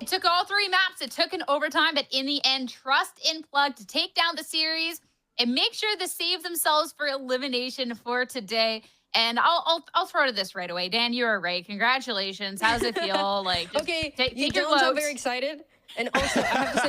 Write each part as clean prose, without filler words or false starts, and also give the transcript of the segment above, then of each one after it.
It took all 3 maps. It took an overtime, but in the end, trust in Plug to take down the series and make sure to save themselves for elimination for today. And I'll throw to this right away. Dan, you are right. Congratulations. How does it feel? Like, just Okay, take you your don't sound votes. very excited. And also, I have to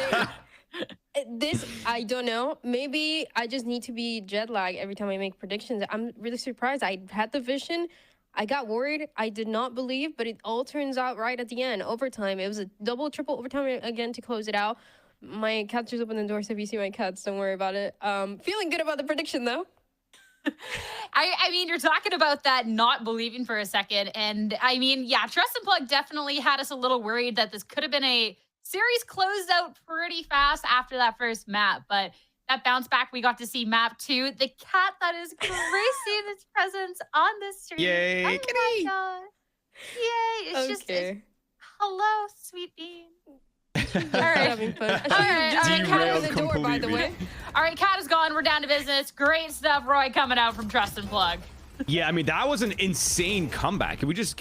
say, this, I don't know. Maybe I just need to be jet lag every time I make predictions. I'm really surprised. I had the vision. I got worried. I did not believe, but it all turns out right at the end. Overtime. It was a double, triple overtime again to close it out. My cats just opened the door, so if you see my cats, don't worry about it. Feeling good about the prediction, though. I mean, you're talking about that not believing for a second. And I mean, yeah, Trust and Plug definitely had us a little worried that this could have been a series closed out pretty fast after that first map. But that bounce back, we got to see map 2. The cat that is gracing its presence on this stream. Yay, Oh kitty. my God. Yay. It's just, Okay. hello, sweet bean. All right, having fun. All right, Cat Derailed opened the door, by the completely. way. All right, cat is gone. We're down to business. Great stuff, Roy, coming out from Trust and Plug. Yeah, I mean, that was an insane comeback. Can we just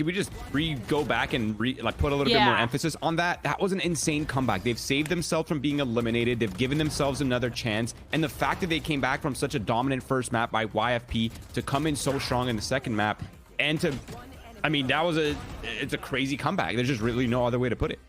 go back and put a little bit more emphasis on that? That was an insane comeback. They've saved themselves from being eliminated. They've given themselves another chance. And the fact that they came back from such a dominant first map by YFP to come in so strong in the second map and to, I mean, it's a crazy comeback. There's just really no other way to put it.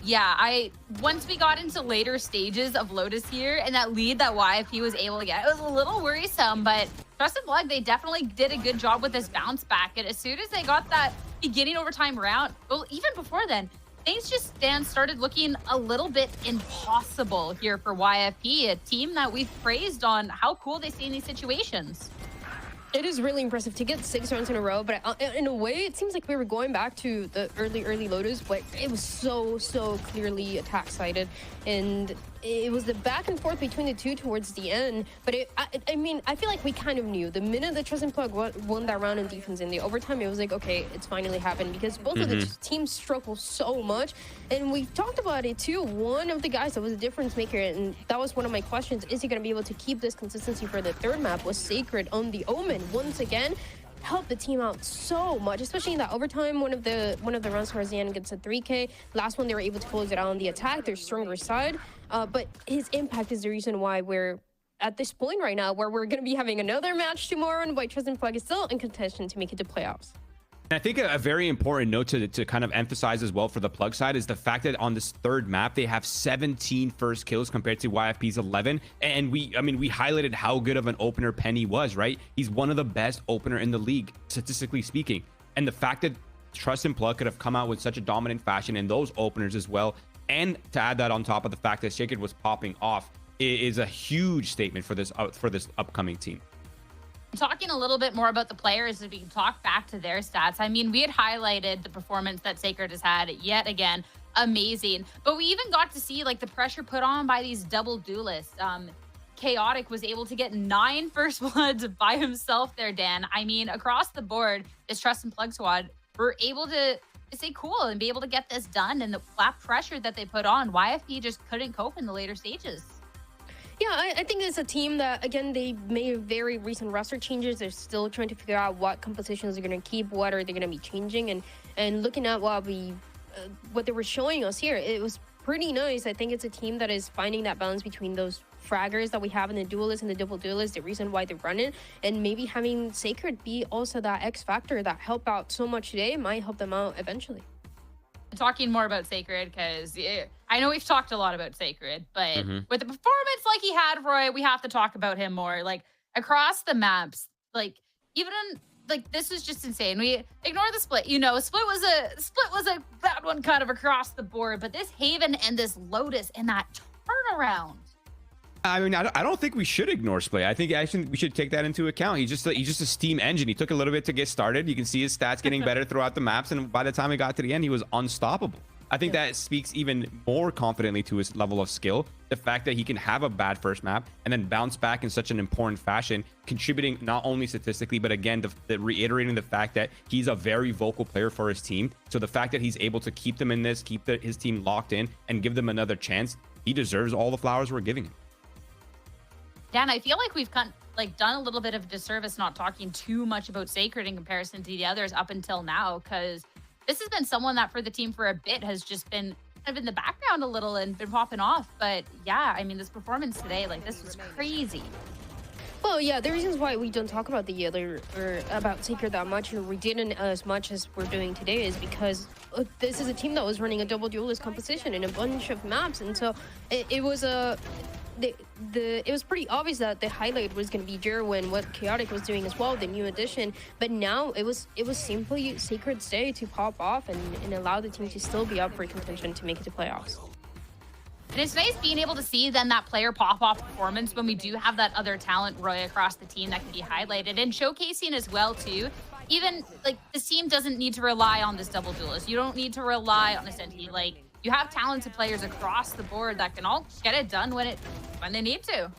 Yeah, once we got into later stages of Lotus here and that lead that YFP was able to get, it was a little worrisome, but Trust and Plug, they definitely did a good job with this bounce back. And as soon as they got that beginning overtime round, well, even before then, things just started looking a little bit impossible here for YFP, a team that we've praised on how cool they stay in these situations. It is really impressive to get 6 rounds in a row, but in a way, it seems like we were going back to the early Lotus, but it was so clearly attack-sided, and it was the back and forth between the two towards the end. But I mean, I feel like we kind of knew the minute that Trust and Plug won that round in defense in the overtime, it was like, okay, it's finally happened, because both of the teams struggle so much, and we talked about it too. One of the guys that was a difference maker, and that was one of my questions: is he going to be able to keep this consistency for the third map? Was Sacred on the Omen once again. Helped the team out so much, especially in that overtime. One of the rounds towards the end gets a 3K. Last one, they were able to close it out on the attack, their stronger side. But his impact is the reason why we're at this point right now, where we're going to be having another match tomorrow, and why Trust and Plug is still in contention to make it to playoffs. And I think a very important note to kind of emphasize as well for the Plug side is the fact that on this third map, they have 17 first kills compared to YFP's 11. And we highlighted how good of an opener Penny was, right? He's one of the best opener in the league, statistically speaking. And the fact that Trust and Plug could have come out with such a dominant fashion in those openers as well, and to add that on top of the fact that Sacred was popping off, is a huge statement for this upcoming team. Talking a little bit more about the players, if we can talk back to their stats. I mean, we had highlighted the performance that Sacred has had yet again, amazing. But we even got to see like the pressure put on by these double duelists. Chaotic was able to get 9 first bloods by himself there, Dan. I mean, across the board, this Trust and Plug squad were able to stay cool and be able to get this done. And the flat pressure that they put on, YFP just couldn't cope in the later stages. Yeah, I think it's a team that, again, they made very recent roster changes. They're still trying to figure out what compositions they're going to keep, what are they going to be changing, and looking at what they were showing us here, it was pretty nice. I think it's a team that is finding that balance between those fraggers that we have in the duelists and the double duelists, the reason why they run it, and maybe having Sacred be also that X factor that helped out so much today might help them out eventually. Talking more about Sacred, because I know we've talked a lot about Sacred, but with the performance like he had, Roy, we have to talk about him more. Like across the maps, like even like this is just insane. We ignore the split. You know, split was a bad one kind of across the board, but this Haven and this Lotus and that turnaround. I mean, I don't think we should ignore Splay. I think actually we should take that into account. He's just a steam engine. He took a little bit to get started. You can see his stats getting better throughout the maps, and by the time he got to the end, he was unstoppable. I think that speaks even more confidently to his level of skill. The fact that he can have a bad first map and then bounce back in such an important fashion, contributing not only statistically, but again, reiterating the fact that he's a very vocal player for his team. So the fact that he's able to keep them in this, keep his team locked in, and give them another chance, he deserves all the flowers we're giving him. Dan, I feel like we've done a little bit of a disservice not talking too much about Sacred in comparison to the others up until now, because this has been someone that for the team for a bit has just been kind of in the background a little and been popping off. But yeah, I mean, this performance today, like this was crazy. Well, yeah, the reasons why we don't talk about the other or about Sacred that much, or we didn't as much as we're doing today, is because this is a team that was running a double duelist composition in a bunch of maps, and so it was a. It was pretty obvious that the highlight was going to be Jerwin, what Chaotic was doing as well, the new addition. But now it was simply Sacred's day to pop off and allow the team to still be up for contention to make it to playoffs. And it's nice being able to see then that player pop-off performance when we do have that other talent Roy across the team that can be highlighted and showcasing as well too. Even like this team doesn't need to rely on this double duelist. You don't need to rely on a Senti. Like you have talented players across the board that can all get it done when they need to.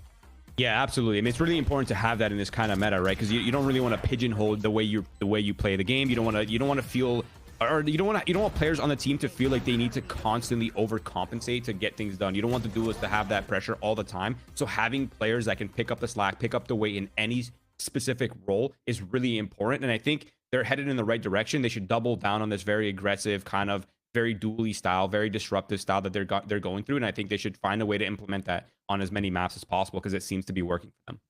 Yeah, absolutely. I mean, it's really important to have that in this kind of meta, right? Because you don't really want to pigeonhole the way you play the game. You don't want to feel, or you don't want players on the team to feel like they need to constantly overcompensate to get things done. You don't want the duelists to have that pressure all the time. So having players that can pick up the slack, pick up the weight in any specific role is really important. And I think they're headed in the right direction. They should double down on this very aggressive kind of very dually style, very disruptive style that they're going through. And I think they should find a way to implement that on as many maps as possible because it seems to be working for them.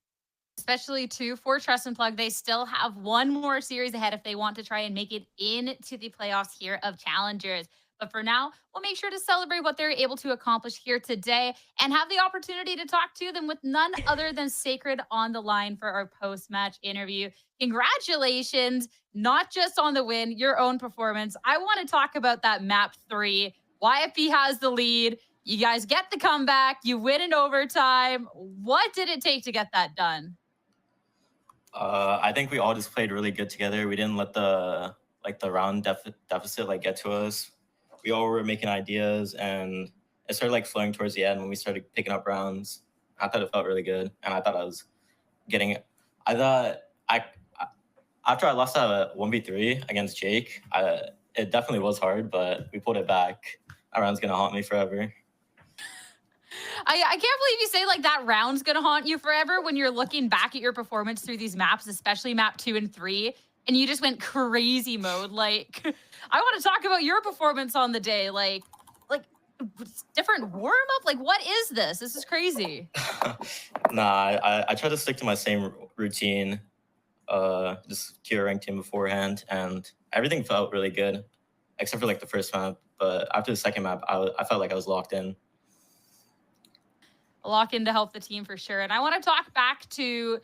Especially too for Trust and Plug, they still have one more series ahead if they want to try and make it into the playoffs here of Challengers. But for now, we'll make sure to celebrate what they're able to accomplish here today and have the opportunity to talk to them with none other than Sacred on the line for our post-match interview. Congratulations, not just on the win, your own performance. I want to talk about that map 3. YFP has the lead. You guys get the comeback. You win in overtime. What did it take to get that done? I think we all just played really good together. We didn't let the round deficit get to us. We all were making ideas, and it started flowing towards the end when we started picking up rounds. I thought it felt really good, and I thought I was getting. After I lost that 1v3 against Jake, it definitely was hard, but we pulled it back. That round's gonna haunt me forever. I can't believe you say that round's gonna haunt you forever when you're looking back at your performance through these maps, especially map 2 and 3, and you just went crazy mode. I want to talk about your performance on the day. Like different warm up. What is this? This is crazy. Nah, I try to stick to my same routine. Just QOR ranked team beforehand, and everything felt really good, except for the first map. But after the second map, I felt like I was locked in. Lock in to help the team for sure. And I want to talk back to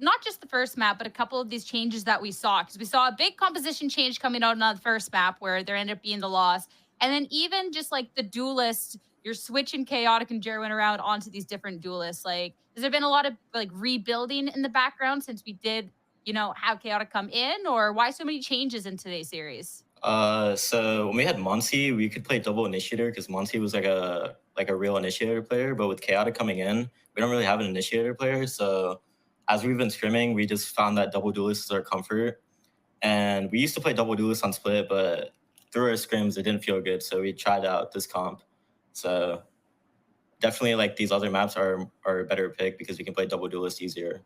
not just the first map, but a couple of these changes that we saw, because we saw a big composition change coming out on the first map where there ended up being the loss. And then even just the duelist, you're switching Chaotic and Jerwin around onto these different duelists. Has there been a lot of rebuilding in the background since we did, have Chaotic come in, or why so many changes in today's series? So when we had Monty, we could play double initiator because Monty was like a real initiator player. But with Chaotic coming in, we don't really have an initiator player. So as we've been scrimming, we just found that double duelist is our comfort. And we used to play double duelist on split, but through our scrims, it didn't feel good. So we tried out this comp. So definitely these other maps are a better pick because we can play double duelist easier.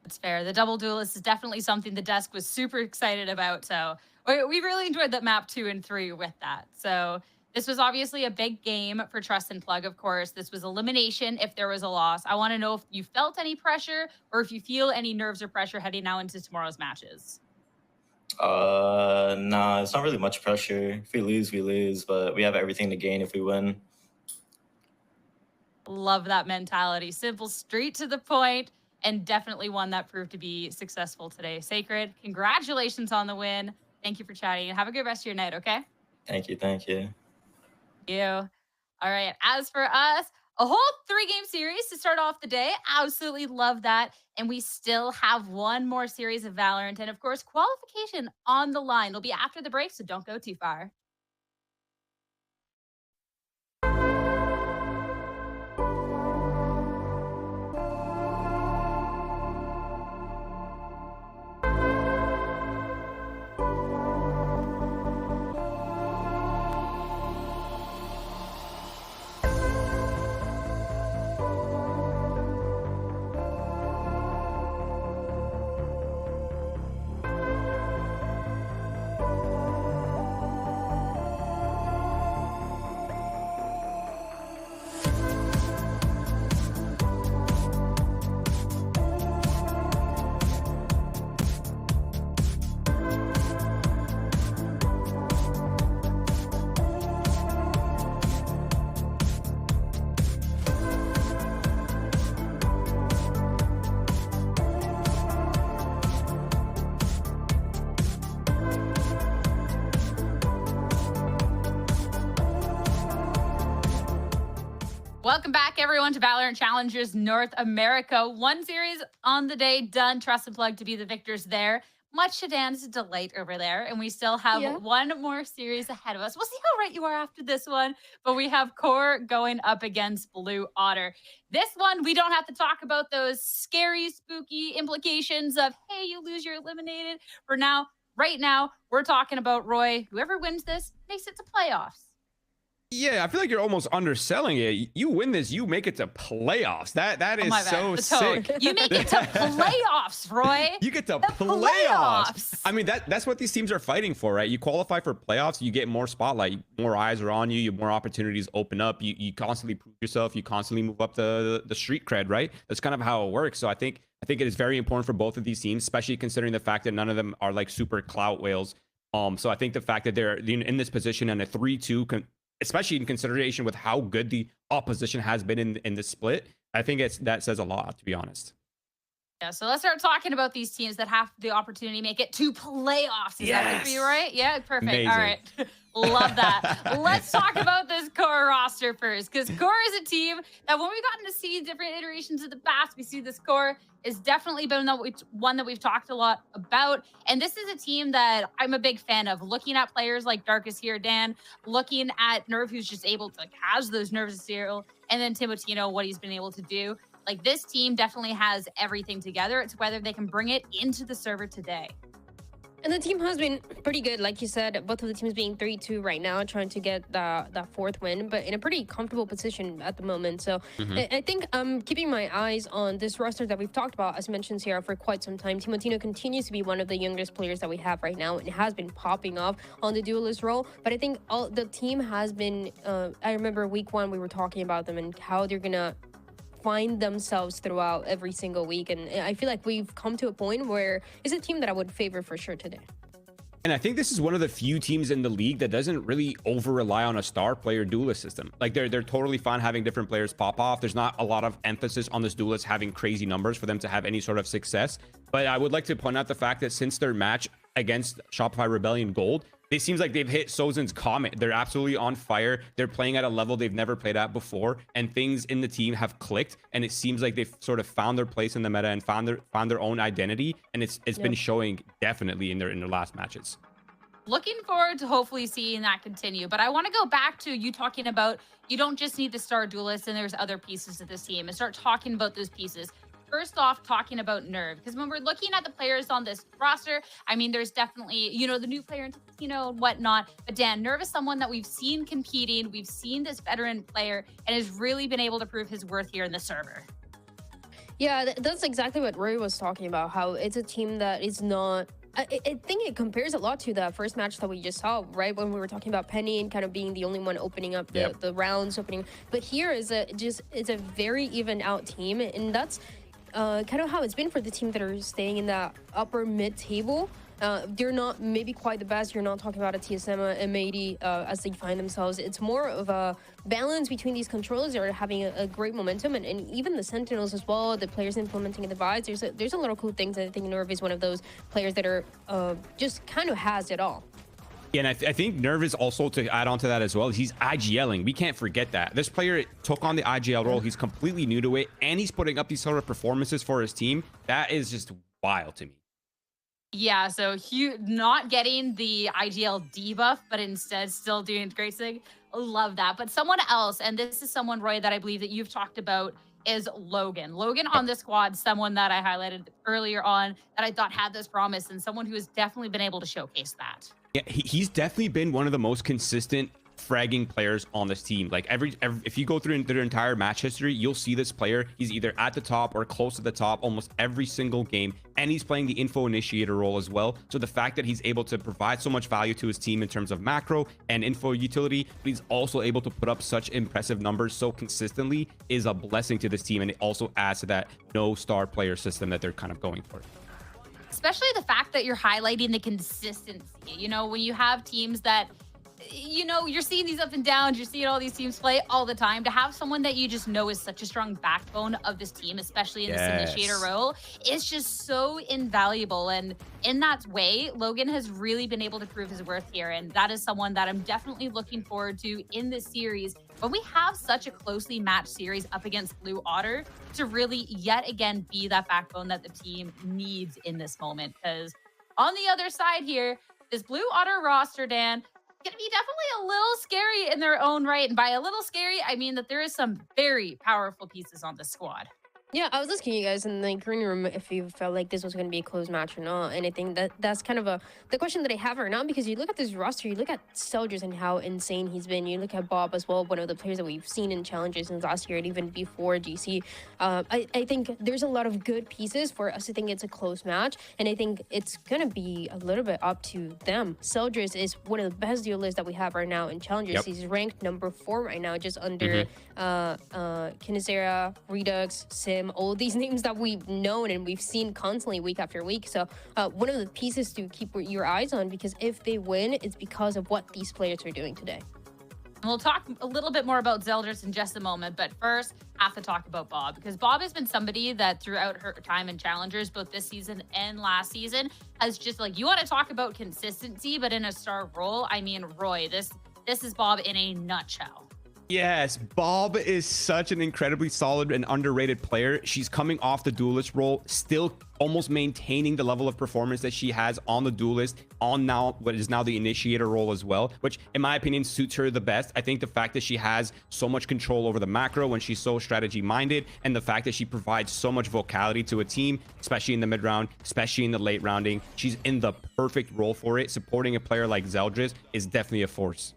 That's fair. The double duelist is definitely something the desk was super excited about. So we really enjoyed that map 2 and 3 with that. So this was obviously a big game for Trust and Plug, of course. This was elimination if there was a loss. I want to know if you felt any pressure or if you feel any nerves or pressure heading now into tomorrow's matches. Nah, it's not really much pressure. If we lose, we lose, but we have everything to gain if we win. Love that mentality. Simple, straight to the point, and definitely one that proved to be successful today. Sacred, congratulations on the win. Thank you for chatting. Have a good rest of your night, okay? Thank you. Thank you. You. All right. As for us, a whole 3-game series to start off the day. Absolutely love that. And we still have one more series of Valorant. And of course, qualification on the line. It'll be after the break, so don't go too far. Welcome back, everyone, to Valorant Challengers North America. One series on the day done. Trust and Plug to be the victors there. Much to Dan's delight over there. And we still have one more series ahead of us. We'll see how right you are after this one. But we have QOR going up against Blue Otter. This one, we don't have to talk about those scary, spooky implications of, hey, you lose, you're eliminated. For now, right now, we're talking about Roy. Whoever wins this makes it to playoffs. Yeah, I feel like you're almost underselling it. You win this, you make it to playoffs. That is so sick. You make it to playoffs, Roy. You get to playoffs. I mean, that's what these teams are fighting for, right? You qualify for playoffs, you get more spotlight, more eyes are on you, more opportunities open up. You constantly prove yourself, you constantly move up the street cred, right? That's kind of how it works. So I think it is very important for both of these teams, especially considering the fact that none of them are like super clout whales. So I think the fact that they're in this position and a 3-2 especially in consideration with how good the opposition has been in the split, I think that says a lot, to be honest. Yeah, so let's start talking about these teams that have the opportunity to make it to playoffs. Is that good for you, right? Yeah, perfect. Amazing. All right. Love that. Let's talk about this QOR roster first, because QOR is a team that when we've gotten to see different iterations of the past, we see this QOR is definitely been one that we've talked a lot about. And this is a team that I'm a big fan of. Looking at players like Darkus here, Dan, looking at Nerve, who's just able to has those nerves of steel, and then Timotino, what he's been able to do. Like, this team definitely has everything together. It's whether they can bring it into the server today. And the team has been pretty good, like you said, both of the teams being 3-2 right now, trying to get that fourth win, but in a pretty comfortable position at the moment. So I think I'm keeping my eyes on this roster that we've talked about, as mentioned here, for quite some time. Timotino continues to be one of the youngest players that we have right now, and has been popping off on the duelist role. But I think the team has been, I remember week one, we were talking about them and how they're going to find themselves throughout every single week, and I feel like we've come to a point where it's a team that I would favor for sure today. And I think this is one of the few teams in the league that doesn't really over rely on a star player duelist system. Like, they're totally fine having different players pop off. There's not a lot of emphasis on this duelist having crazy numbers for them to have any sort of success. But I would like to point out the fact that since their match against Shopify Rebellion Gold, it seems like they've hit Sozin's comet. They're absolutely on fire. They're playing at a level they've never played at before, and things in the team have clicked. And it seems like they've sort of found their place in the meta and found their own identity. And it's been showing definitely in their last matches. Looking forward to hopefully seeing that continue. But I want to go back to you talking about you don't just need the star duelist, and there's other pieces of this team, and start talking about those pieces. First off, talking about Nerve, because when we're looking at the players on this roster, I mean, there's definitely, the new player in Timotino and whatnot. But Dan, Nerve is someone that we've seen competing. We've seen this veteran player and has really been able to prove his worth here in the server. Yeah, that's exactly what Roy was talking about, how it's a team that is not... I think it compares a lot to the first match that we just saw, right? When we were talking about Penny and kind of being the only one opening up the rounds opening. But here it's a very even out team, and that's kind of how it's been for the team that are staying in that upper mid table. They're not maybe quite the best. You're not talking about a TSM, a M80 as they find themselves. It's more of a balance between these controllers that are having a great momentum, and even the Sentinels as well, the players implementing the vibes. There's a lot of cool things. I think Nerve is one of those players that are just kind of has it all. Yeah, and I think Nerve is also, to add on to that as well, he's IGLing. We can't forget that. This player took on the IGL role. He's completely new to it, and he's putting up these sort of performances for his team. That is just wild to me. Yeah, so not getting the IGL debuff, but instead still doing great thing. Love that. But someone else, and this is someone, Roy, that I believe that you've talked about, is Logan. Logan on the squad, someone that I highlighted earlier on that I thought had this promise, and someone who has definitely been able to showcase that. Yeah, he's definitely been one of the most consistent fragging players on this team. Like if you go through their entire match history, you'll see this player. He's either at the top or close to the top almost every single game, and he's playing the info initiator role as well. So the fact that he's able to provide so much value to his team in terms of macro and info utility, but he's also able to put up such impressive numbers so consistently is a blessing to this team, and it also adds to that no star player system that they're kind of going for. Especially the fact that you're highlighting the consistency. When you have teams that you're seeing these up and downs, you're seeing all these teams play all the time. To have someone that you just know is such a strong backbone of this team, especially in this initiator role, is just so invaluable. And in that way, Logan has really been able to prove his worth here. And that is someone that I'm definitely looking forward to in this series when we have such a closely matched series up against Blue Otter to really yet again be that backbone that the team needs in this moment. Because on the other side here, this Blue Otter roster, Dan, going to be definitely a little scary in their own right. And by a little scary, I mean that there is some very powerful pieces on this squad. Yeah, I was asking you guys in the green room if you felt like this was going to be a close match or not, and I think that's kind of the question that I have right now, because you look at this roster, you look at Challengers and how insane he's been, you look at Bob as well, one of the players that we've seen in Challengers since last year and even before GC. I think there's a lot of good pieces for us to think it's a close match, and I think it's going to be a little bit up to them. Challengers is one of the best duelists that we have right now in Challengers. Yep. He's ranked number 4 right now, just under Kinesera, Redux, Sim, all these names that we've known and we've seen constantly week after week. So one of the pieces to keep your eyes on, because if they win, it's because of what these players are doing today. We'll talk a little bit more about Zeldris in just a moment, but first, have to talk about Bob, because Bob has been somebody that throughout her time in Challengers, both this season and last season, has just like, you want to talk about consistency, but in a star role, I mean, Roy, this is Bob in a nutshell. Yes, Bob is such an incredibly solid and underrated player. She's coming off the duelist role, still almost maintaining the level of performance that she has on the duelist, on now what is now the initiator role as well, which in my opinion suits her the best. I think the fact that she has so much control over the macro when she's so strategy minded, and the fact that she provides so much vocality to a team, especially in the mid round, especially in the late rounding, she's in the perfect role for it. Supporting a player like Zeldris is definitely a force.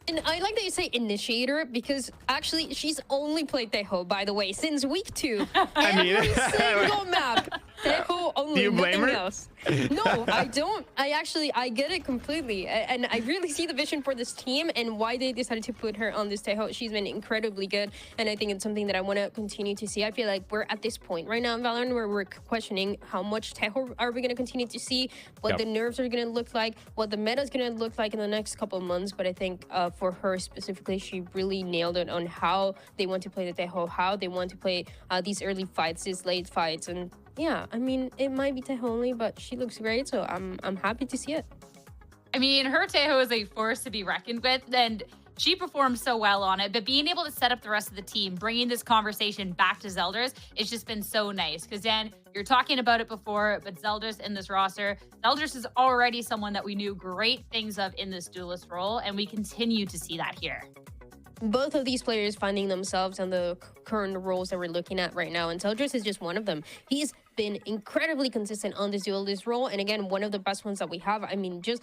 And I like that you say initiator, because actually she's only played Tejo, by the way, since week 2. Every single map, Tejo only. Do you blame nothing her? else. No, I don't. I get it completely. And I really see the vision for this team and why they decided to put her on this Tejo. She's been incredibly good. And I think it's something that I want to continue to see. I feel like we're at this point right now in Valorant where we're questioning how much Tejo are we going to continue to see, what the nerves are going to look like, what the meta is going to look like in the next couple of months. But I think for her specifically, she really nailed it on how they want to play the Tejo, how they want to play these early fights, these late fights. And yeah, I mean, it might be Tejo only, but she looks great, so I'm happy to see it. I mean, her Tejo is a force to be reckoned with, and she performed so well on it. But being able to set up the rest of the team, bringing this conversation back to Zeldris, it's just been so nice. Because Dan, you're talking about it before, but Zeldris in this roster, Zeldris is already someone that we knew great things of in this duelist role, and we continue to see that here. Both of these players finding themselves on the current roles that we're looking at right now, and Challengers is just one of them. He's been incredibly consistent on this duelist role, and again, one of the best ones that we have. I mean, just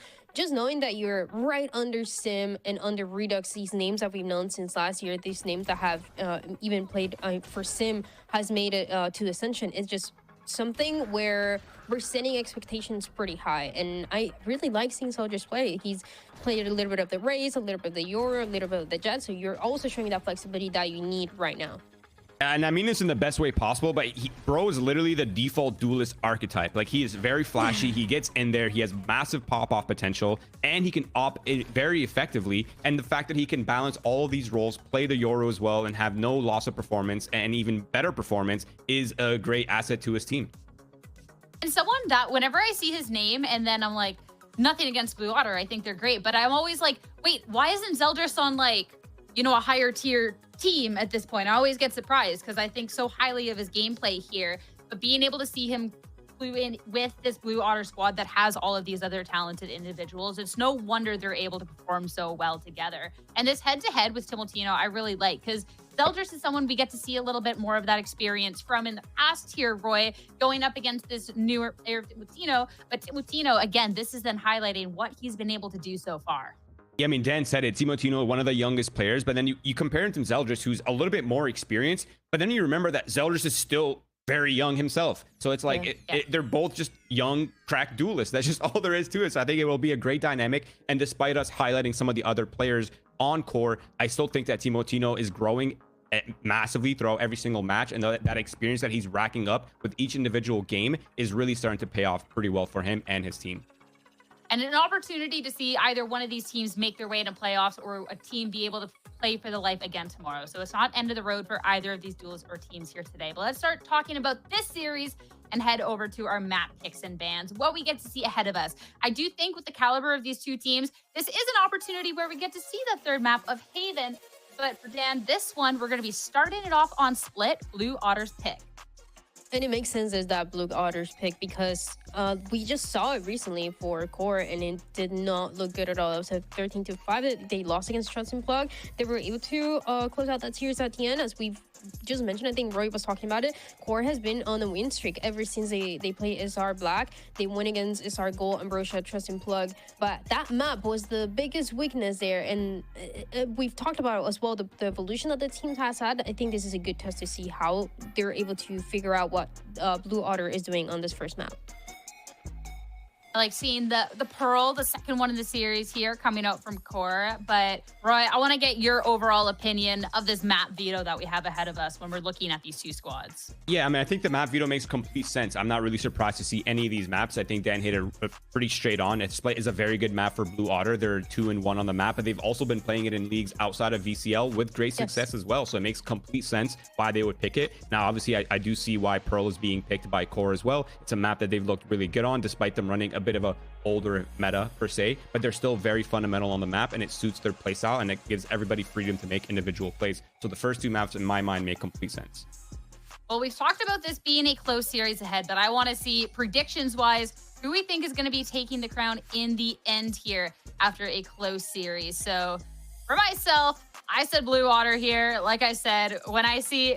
knowing that you're right under Sim and under Redux, these names that we've known since last year, these names that have even played for Sim, has made it to Ascension. It's just something where we're setting expectations pretty high, and I really like seeing Challengers play. He's played a little bit of the Raze, a little bit of the QOR, a little bit of the Jet, so you're also showing that flexibility that you need right now. And I mean this in the best way possible, but bro is literally the default duelist archetype. Like, he is very flashy, he gets in there, he has massive pop-off potential, and he can op it very effectively. And the fact that he can balance all of these roles, play the QOR as well, and have no loss of performance and even better performance is a great asset to his team. And someone that whenever I see his name, and then I'm like, nothing against Blue Otter, I think they're great, but I'm always like, wait, why isn't Zeldris on, like, you know, a higher tier team at this point? I always get surprised because I think so highly of his gameplay here, but being able to see him flew in with this Blue Otter squad that has all of these other talented individuals, it's no wonder they're able to perform so well together. And this head-to-head with Timotino, I really like, because Zeldris is someone we get to see a little bit more of that experience from in the past here, Roy, going up against this newer player, Timotino. But Timotino, again, this is then highlighting what he's been able to do so far. Yeah, I mean, Dan said it. Timotino, one of the youngest players, but then you compare him to Zeldris, who's a little bit more experienced, but then you remember that Zeldris is still very young himself. So it's like they're both just young, crack duelists. That's just all there is to it. So I think it will be a great dynamic. And despite us highlighting some of the other players on QOR, I still think that Timotino is growing massively throughout every single match, and that experience that he's racking up with each individual game is really starting to pay off pretty well for him and his team. And an opportunity to see either one of these teams make their way into playoffs, or a team be able to play for the life again tomorrow. So it's not end of the road for either of these duels or teams here today. But let's start talking about this series and head over to our map picks and bans, what we get to see ahead of us. I do think with the caliber of these two teams, this is an opportunity where we get to see the third map of Haven. But for Dan, this one, we're going to be starting it off on Split, Blue Otter's pick. And it makes sense as that Blue Otters pick because we just saw it recently for QOR and it did not look good at all. It was a 13-5. They lost against Trust and Plug. They were able to close out that series at the end, as we've just mentioned. I think Roy was talking about it. QOR has been on a win streak ever since they play SR Black. They won against SR Gold, Ambrosia, Trust and Plug. But that map was the biggest weakness there. And we've talked about it as well, the evolution that the team has had. I think this is a good test to see how they're able to figure out what Blue Otter is doing on this first map. I like seeing the Pearl, the second one in the series here, coming out from QOR. But Roy, I want to get your overall opinion of this map veto that we have ahead of us when we're looking at these two squads. Yeah, I mean, I think the map veto makes complete sense. I'm not really surprised to see any of these maps. I think Dan hit it pretty straight on. Split is a very good map for Blue Otter. They're 2-1 on the map, but they've also been playing it in leagues outside of VCL with great success as well. So it makes complete sense why they would pick it. Now, obviously, I do see why Pearl is being picked by QOR as well. It's a map that they've looked really good on, despite them running a bit of a older meta per se, but they're still very fundamental on the map and it suits their playstyle and it gives everybody freedom to make individual plays. So the first two maps in my mind make complete sense. Well, we've talked about this being a close series ahead, but I want to see predictions wise who we think is going to be taking the crown in the end here after a close series. So for myself, I said Blue Otter here. Like I said, when I see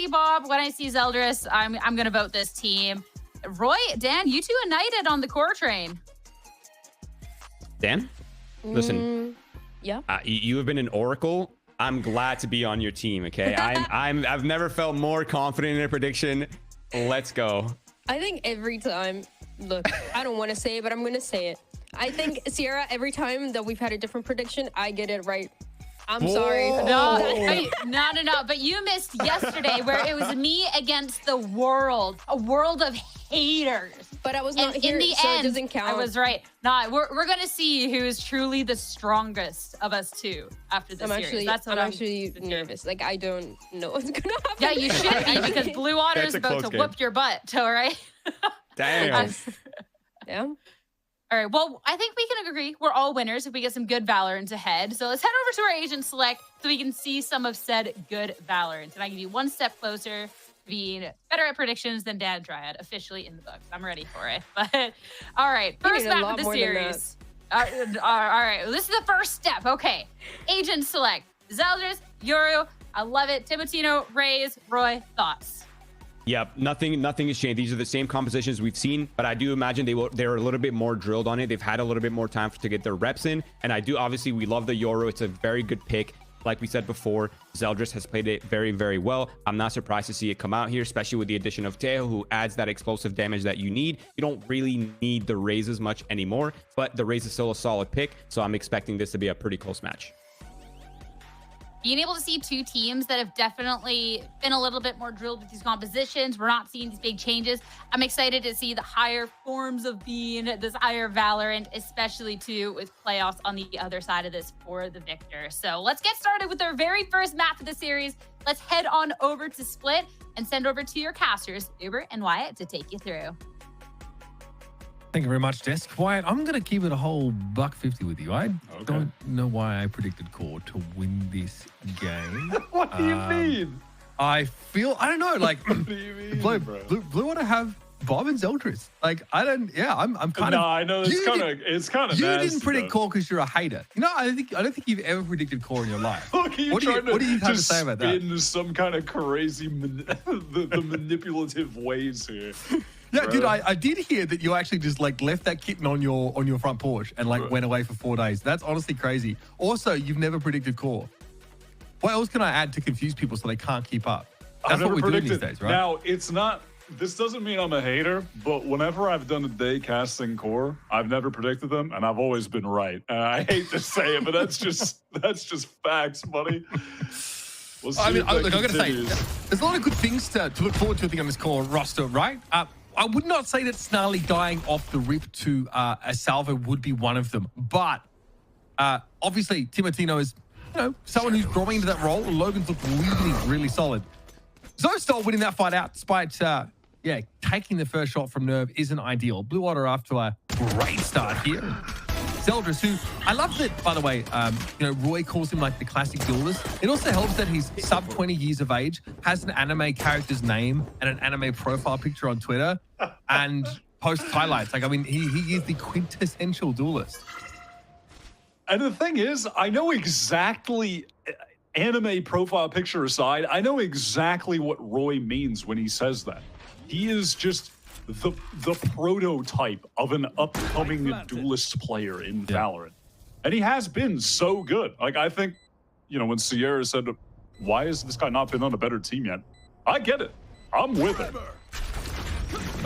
Bob, when I see Zeldris, I'm going to vote this team. Roy, Dan, you two united on the QOR train. Dan, listen. Yeah. You have been an oracle. I'm glad to be on your team. Okay, I've never felt more confident in a prediction. Let's go. I think every time, look, I don't want to say it, but I'm going to say it. I think, Sierra, every time that we've had a different prediction, I get it right. I'm sorry. No. But you missed yesterday where it was me against the world, a world of haters. But I was not here, in the so end, it doesn't count. I was right. No, we're going to see who is truly the strongest of us two after this series. I'm actually nervous. Like, I don't know what's going to happen. Yeah, you should be, because Blue Otter is about to whoop your butt, all right? Damn. Yeah. All right, well, I think we can agree we're all winners if we get some good Valorant ahead. So let's head over to our agent select so we can see some of said good Valorant. And I can be one step closer to being better at predictions than Dan Dryad, officially in the books. I'm ready for it. But all right, first map of the series. All right, this is the first step. Okay, agent select. Zeldris, Yoru, I love it. Timotino, Rays, Roy, thoughts? Yep, nothing has changed. These are the same compositions we've seen, but I do imagine they're a little bit more drilled on it. They've had a little bit more time to get their reps in, and obviously we love the Yoru. It's a very good pick. Like we said before, Zeldris has played it very, very well. I'm not surprised to see it come out here, especially with the addition of Teo, who adds that explosive damage that you need. You don't really need the Raze as much anymore, but the Raze is still a solid pick, so I'm expecting this to be a pretty close match. Being able to see two teams that have definitely been a little bit more drilled with these compositions. We're not seeing these big changes. I'm excited to see the higher forms of being, this higher Valorant, especially too with playoffs on the other side of this for the victor. So let's get started with our very first map of the series. Let's head on over to Split and send over to your casters, Uber and Wyatt, to take you through. Thank you very much, Desk. Wyatt, I'm going to keep it a whole $150 with you. I don't know why I predicted QOR to win this game. What do you mean? I don't know, like, What do you mean, Blue want to have Bob and Zeldris. Like, I'm kind of... No, I know, it's kind of You nasty, didn't predict QOR because you're a hater. You know, I don't think you've ever predicted QOR in your life. Look, What do you have to say about that? Spin some kind of crazy, the manipulative ways here. Yeah, dude, I did hear that you actually just like left that kitten on your front porch and like went away for 4 days. That's honestly crazy. Also, you've never predicted QOR. What else can I add to confuse people so they can't keep up? That's what we're doing these days, right? Now, it's not. This doesn't mean I'm a hater, but whenever I've done a day casting QOR, I've never predicted them, and I've always been right. I hate to say it, but that's just facts, buddy. I mean, look, I'm gonna say there's a lot of good things to look forward to, I think, on this QOR roster, right? I would not say that Snarly dying off the rip to a salvo would be one of them, but obviously Timotino is, someone who's growing into that role. Logan's looked really, really solid. Zostal winning that fight out despite, taking the first shot from Nerve isn't ideal. Blue Otter off to a great start here. Zeldris, who I love that, by the way, you know, Roy calls him like the classic duelist. It also helps that he's sub 20 years of age, has an anime character's name and an anime profile picture on Twitter, and posts highlights. Like, I mean, he is the quintessential duelist. And the thing is, I know exactly, anime profile picture aside, I know exactly what Roy means when he says that. He is just the prototype of an upcoming duelist player in Valorant. And he has been so good. Like, I think, you know, when Sierra said, why has this guy not been on a better team yet? I get it. I'm with it.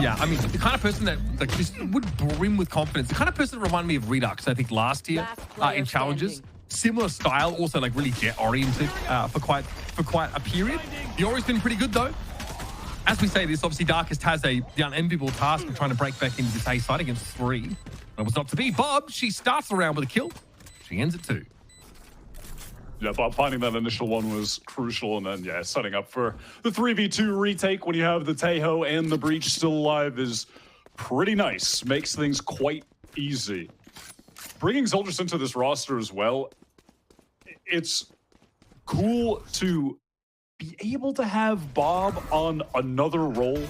Yeah, I mean, the kind of person that like, just would brim with confidence. The kind of person that reminded me of Redux, I think, last year in Challengers. Similar style, also like really jet-oriented for quite a period. The Ori's been pretty good, though. As we say this, obviously Darkest has the unenviable task of trying to break back into this A side against 3. That was not to be. Bob, she starts the round with a kill. She ends it 2. Yeah, but finding that initial one was crucial, and then, yeah, setting up for the 3v2 retake when you have the Taeho and the Breach still alive is pretty nice. Makes things quite easy. Bringing Zeldris into this roster as well, it's cool to be able to have Bob on another role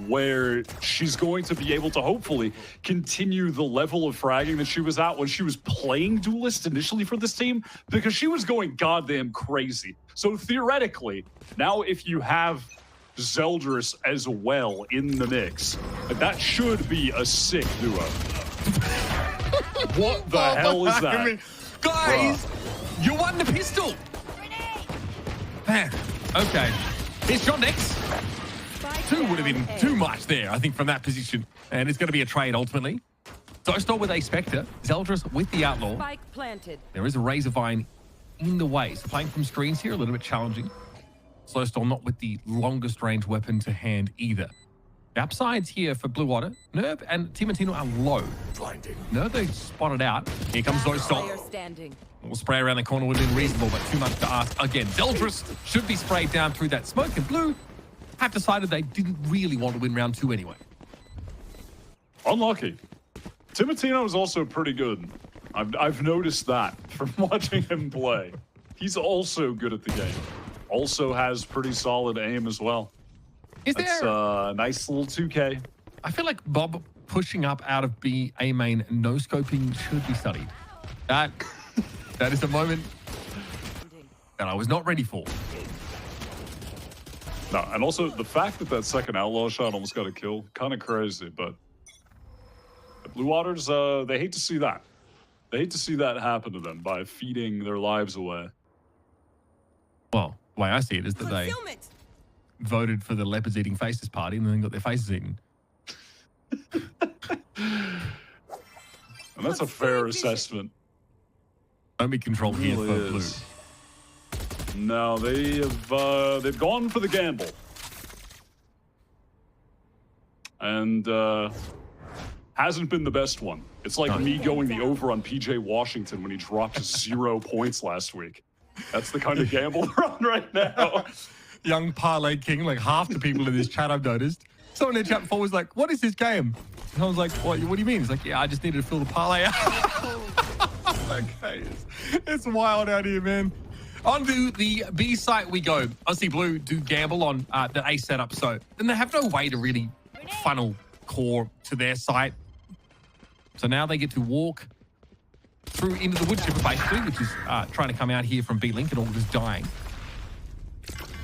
where she's going to be able to hopefully continue the level of fragging that she was at when she was playing Duelist initially for this team, because she was going goddamn crazy. So theoretically, now if you have Zeldris as well in the mix, that should be a sick duo. What the hell is that? I mean, guys, you won the pistol. Man, okay. Here's John next. 2 would have been too much there, I think, from that position. And it's going to be a trade ultimately. Dostal with a Spectre. Zeldris with the Outlaw. Spike planted. There is a Razor Vine in the way. So playing from screens here, a little bit challenging. Slowstall not with the longest range weapon to hand either. The upsides here for Blue Water, Nerve and Timotino are low. Blinding. Nerve, they spotted out. Here comes Dostal. Standing. We'll spray around the corner would have been reasonable, but too much to ask. Again, Zeldris should be sprayed down through that smoke, and Blue have decided they didn't really want to win round 2 anyway. Unlucky. Timotino is also pretty good. I've noticed that from watching him play. He's also good at the game. Also has pretty solid aim as well. That's a nice little 2K. I feel like Bob pushing up out of B A main no scoping should be studied. That is a moment that I was not ready for. No, and also the fact that that second Outlaw shot almost got a kill, kind of crazy, but the Blue Waters, they hate to see that. They hate to see that happen to them by feeding their lives away. Well, the way I see it is that they voted for the Leopards Eating Faces party and then got their faces eaten. And that's a fair assessment. Don't be controlled here for Blue. No, they've gone for the gamble. And hasn't been the best one. It's like me going the over on PJ Washington when he dropped 0 points last week. That's the kind of gamble they're on right now. Young Parlay King, like half the people in this chat I've noticed. Someone in the chat before was like, what is this game? And I was like, what do you mean? He's like, yeah, I just needed to fill the parlay out. Okay, it's wild out here, man. On to the B site we go. Obviously, Blue do gamble on the A setup, so then they have no way to really funnel core to their site. So now they get to walk through into the wood chipper, basically, which is trying to come out here from B-Link and all just dying.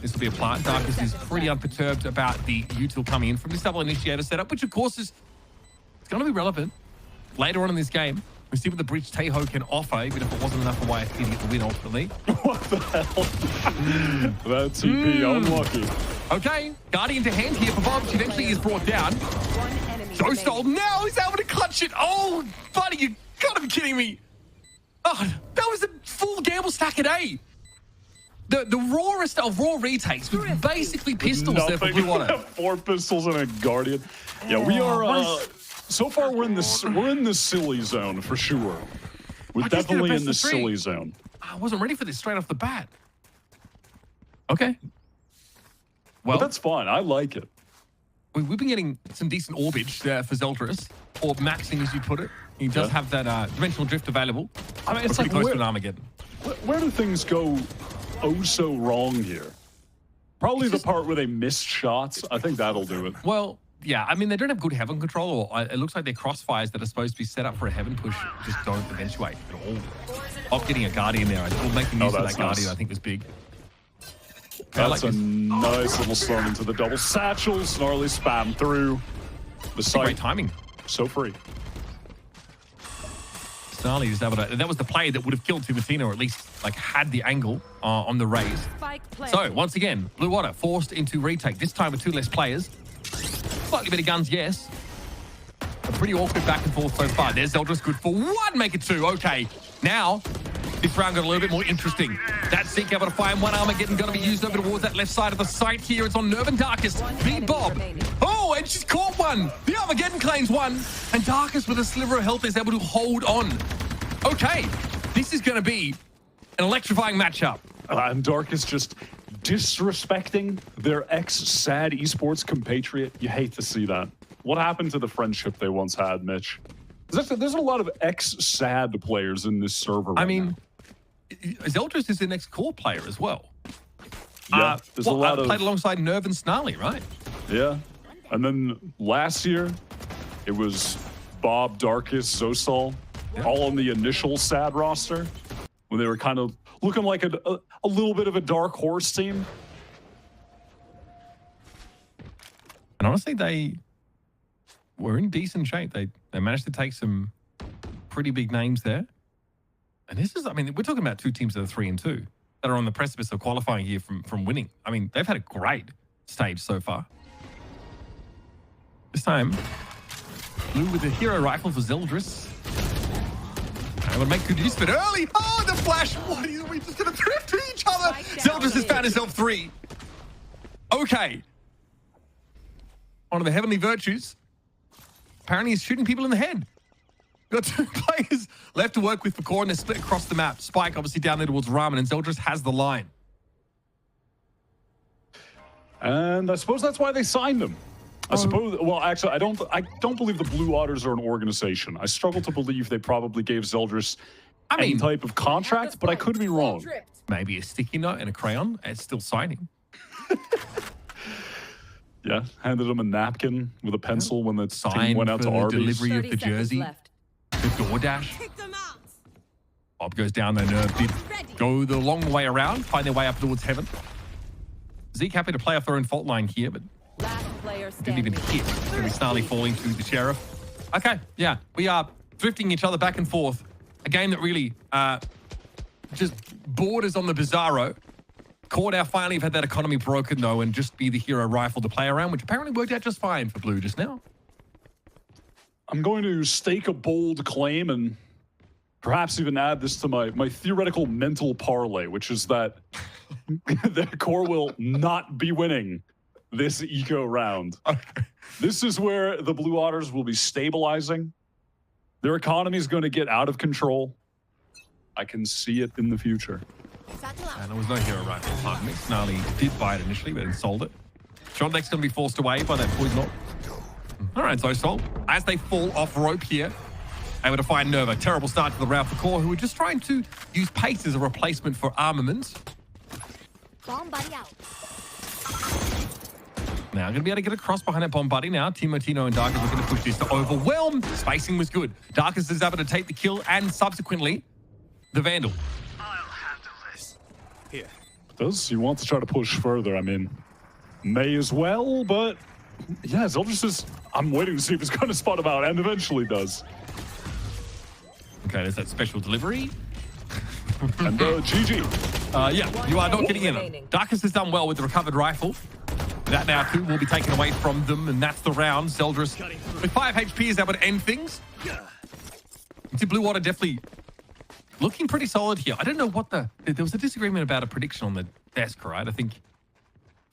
This will be a plant. Darkest is pretty unperturbed about the util coming in from this double initiator setup, which of course is going to be relevant later on in this game. We see what the Breach Taeho can offer, even if it wasn't enough for YFT to get the win ultimately. What the hell? That TP unlucky. Okay, Guardian to hand here for Bob. She eventually is brought down. Dostal now he's able to clutch it. Oh, buddy, you gotta be kidding me. Oh, that was a full gamble stack at A. The rawest of raw retakes with basically pistols there for Blue Water. 4 pistols and a Guardian. Yeah, we are. So far, we're in the silly zone for sure. We're definitely in the silly zone. I wasn't ready for this straight off the bat. Okay. Well, but that's fine. I like it. We've been getting some decent orbage for Zeldris, or maxing as you put it. He does have that dimensional drift available. I mean, it's pretty like close to an Armageddon. Where do things go oh so wrong here? Probably the part where they missed shots. I think that'll do it. Well, yeah, I mean, they don't have good heaven control, or it looks like their crossfires that are supposed to be set up for a heaven push just don't eventuate at all. Of getting a Guardian there, or making use of that Guardian, I think was big. That's a nice little stun into the double satchel. Snarly spam through. The site. Great timing. So free. Snarly is able to, that was the play that would have killed Timatino, or at least like had the angle on the raise. So once again, Blue Water forced into retake, this time with 2 less players. Slightly better guns, yes. A pretty awkward back and forth so far. There's Zeldris good for 1, make it 2. Okay, now this round got a little bit more interesting. That Zeke able to find 1 Armageddon, going to be used over towards that left side of the site here. It's on Nerve and Darkest. Big Bob. Oh, and she's caught 1. The Armageddon claims 1. And Darkest with a sliver of health is able to hold on. Okay, this is going to be an electrifying matchup. And Darkest just disrespecting their ex-SAD esports compatriot. You hate to see that. What happened to the friendship they once had, Mitch? There's a lot of ex-SAD players in this server right now. Zeldris is the next core player as well. Yeah, there's a lot of... Played alongside Nerve and Snarly, right? Yeah. And then last year, it was Bob, Darkest, Zosal, all on the initial SAD roster, when they were kind of looking like a little bit of a dark horse team. And honestly, they were in decent shape. They managed to take some pretty big names there. And this is, I mean, we're talking about 2 teams that are 3-2 that are on the precipice of qualifying here from winning. I mean, they've had a great stage so far. This time, Blue with a hero rifle for Zeldris. I would make good use of it early. Oh, the flash. What are we just going to drift to each other? Zeldris has found himself 3. Okay. One of the heavenly virtues. Apparently he's shooting people in the head. We've got 2 players left to work with for core, and they're split across the map. Spike obviously down there towards Ramen, and Zeldris has the line. And I suppose that's why they signed them. I suppose, well, actually, I don't believe the Blue Otters are an organization. I struggle to believe they probably gave Zeldris any type of contract, but I could be wrong. Maybe a sticky note and a crayon. It's still signing. Yeah, handed him a napkin with a pencil when the team went out to the Arby's. delivery of the jersey. The DoorDash. Bob goes down there. Nerve did go the long way around, find their way up towards heaven. Zeke happy to play off their own fault line here, but didn't even hit. Really Snarly falling to the Sheriff. Okay, yeah, we are drifting each other back and forth. A game that really just borders on the bizarro. Core now finally have had that economy broken, though, and just be the hero rifle to play around, which apparently worked out just fine for Blue just now. I'm going to stake a bold claim and perhaps even add this to my theoretical mental parlay, which is that the core will not be winning this eco round. This is where the Blue Otters will be stabilizing. Their economy is going to get out of control. I can see it in the future. And there was no hero rifle, pardon me. Snarly did buy it initially, but then sold it. Shotdeck's going to be forced away by that poison orb. All right, Zosal, as they fall off rope here, able to find Nerve. A terrible start to the round for Core, who are just trying to use pace as a replacement for armament. Bomb buddy out. Now, going to be able to get across behind that Bomb Buddy now. Timatino and Darkest looking to push this to overwhelm. Spacing was good. Darkest is able to take the kill and subsequently the Vandal. I'll handle this. Here. Does he want to try to push further? I mean, may as well, but yeah, Zeldris is... I'm waiting to see if he's going to spot him out, and eventually does. Okay, there's that special delivery. And GG. Yeah, you are not getting in. Darkest has done well with the recovered rifle. That now too will be taken away from them, and that's the round. Zeldris with 5 HP is able to end things. Blue Water definitely looking pretty solid here. I don't know what there was a disagreement about a prediction on the desk, right? I think,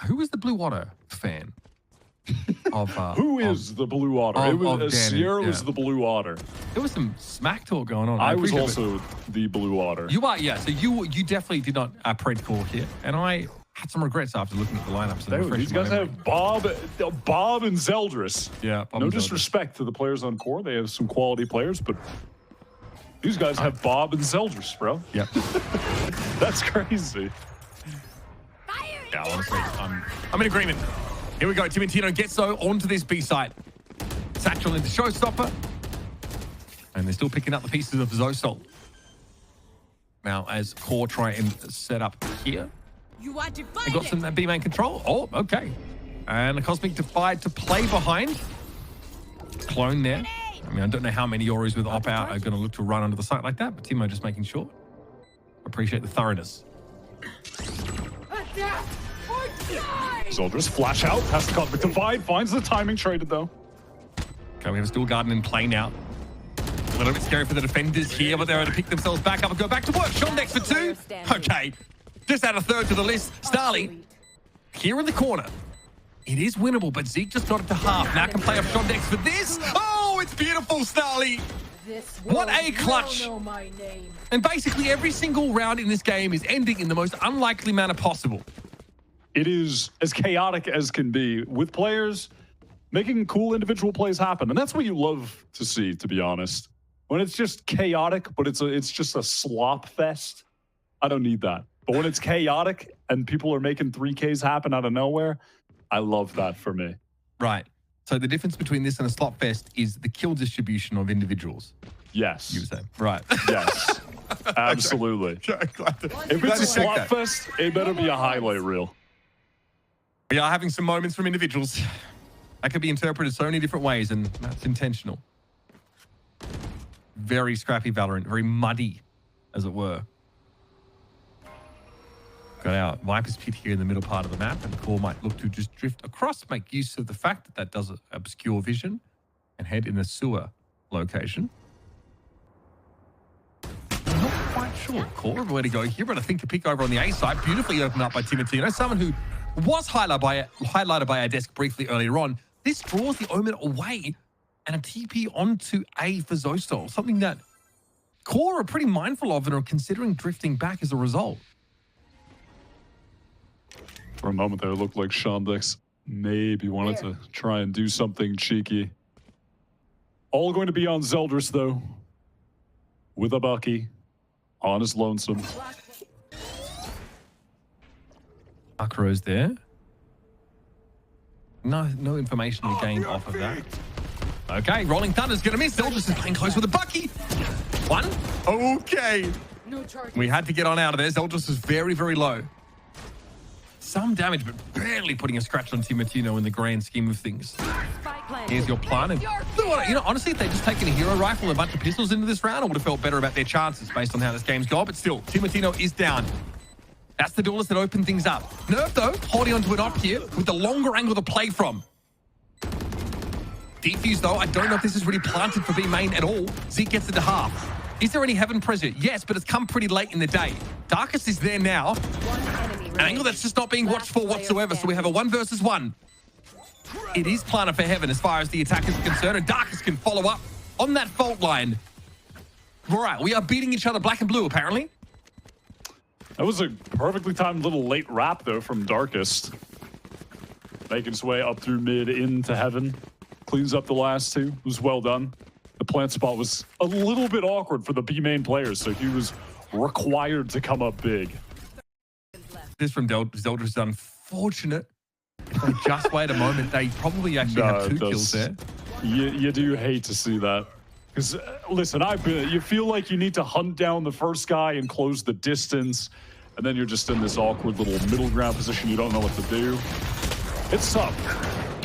who was the Blue Water fan? Who is the Blue Otter? It was Sierra was the Blue Otter. There was some smack talk going on. I was also the Blue Otter. You are, yeah. So you definitely did not print call here, and I had some regrets after looking at the lineups. And These guys have Bob and Zeldris. Yeah. No disrespect to the players on core. They have some quality players, but these guys have Bob and Zeldris, bro. Yeah. That's crazy. Yeah, honestly, I'm in agreement. Here we go. Timotino gets onto this B site. Satchel into Showstopper. And they're still picking up the pieces of Zosol. Now, as Core try and set up here. They got some B main control. Oh, okay. And a Cosmic Divide to play behind. Clone there. I mean, I don't know how many Yoris with Op Out are going to look to run under the site like that, but Timo just making sure. Appreciate the thoroughness. Soldiers flash out, past the Cosmic Divide, finds the timing, traded though. Okay, we have a Steel Garden in play now. A little bit scary for the defenders here, but they're able to pick themselves back up and go back to work. Shondex for 2. Okay, just add a third to the list. Starly, here in the corner. It is winnable, but Zeke just got it to half. Now can play off Shondex for this. Oh, it's beautiful, Starly. What a clutch. And basically every single round in this game is ending in the most unlikely manner possible. It is as chaotic as can be with players making cool individual plays happen. And that's what you love to see, to be honest. When it's just chaotic, but it's just a slop fest, I don't need that. But when it's chaotic and people are making 3Ks happen out of nowhere, I love that for me. Right. So the difference between this and a slop fest is the kill distribution of individuals. Yes. You were saying. Right. Yes. Absolutely. If it's a slop fest, it better be a highlight reel. We are having some moments from individuals. That could be interpreted so many different ways, and that's intentional. Very scrappy Valorant, very muddy, as it were. Got our Viper's Pit here in the middle part of the map, and the Core might look to just drift across, make use of the fact that that does obscure vision, and head in the sewer location. I'm not quite sure, Core, of where to go here, but I think a pick over on the A side, beautifully opened up by Timotino, someone who was highlighted by our desk briefly earlier on. This draws the Omen away and a TP onto A for Zosol, something that Core are pretty mindful of and are considering drifting back as a result. For a moment there, it looked like Shondex maybe wanted to try and do something cheeky. All going to be on Zeldris, though, with a Bucky on his lonesome. Akro's there. No information to gain off of that. Okay, Rolling Thunder's going to miss. Zeldris is playing close with a Bucky. 1. Okay. We had to get on out of there. Zeldris is very, very low. Some damage, but barely putting a scratch on Timotino in the grand scheme of things. Here's your plan. And you know, honestly, if they'd just taken a hero rifle and a bunch of pistols into this round, I would have felt better about their chances based on how this game's gone. But still, Timotino is down. That's the duelist that opened things up. Nerf, though, holding onto an op here with the longer angle to play from. Defuse, though, I don't know if this is really planted for B main at all. Zeke gets it to half. Is there any heaven pressure? Yes, but it's come pretty late in the day. Darkest is there now. An angle that's just not being watched for whatsoever, so we have a 1 versus 1. It is planted for heaven as far as the attackers are concerned, and Darkest can follow up on that fault line. All right, we are beating each other black and blue, apparently. That was a perfectly timed little late wrap, though, from Darkest. Making his way up through mid into heaven. Cleans up the last 2. It was well done. The plant spot was a little bit awkward for the B main players, so he was required to come up big. This from Zeldris is unfortunate. If they just wait a moment, they probably actually have 2 kills there. You do hate to see that. Because, listen, you feel like you need to hunt down the first guy and close the distance, and then you're just in this awkward little middle ground position. You don't know what to do. It's tough.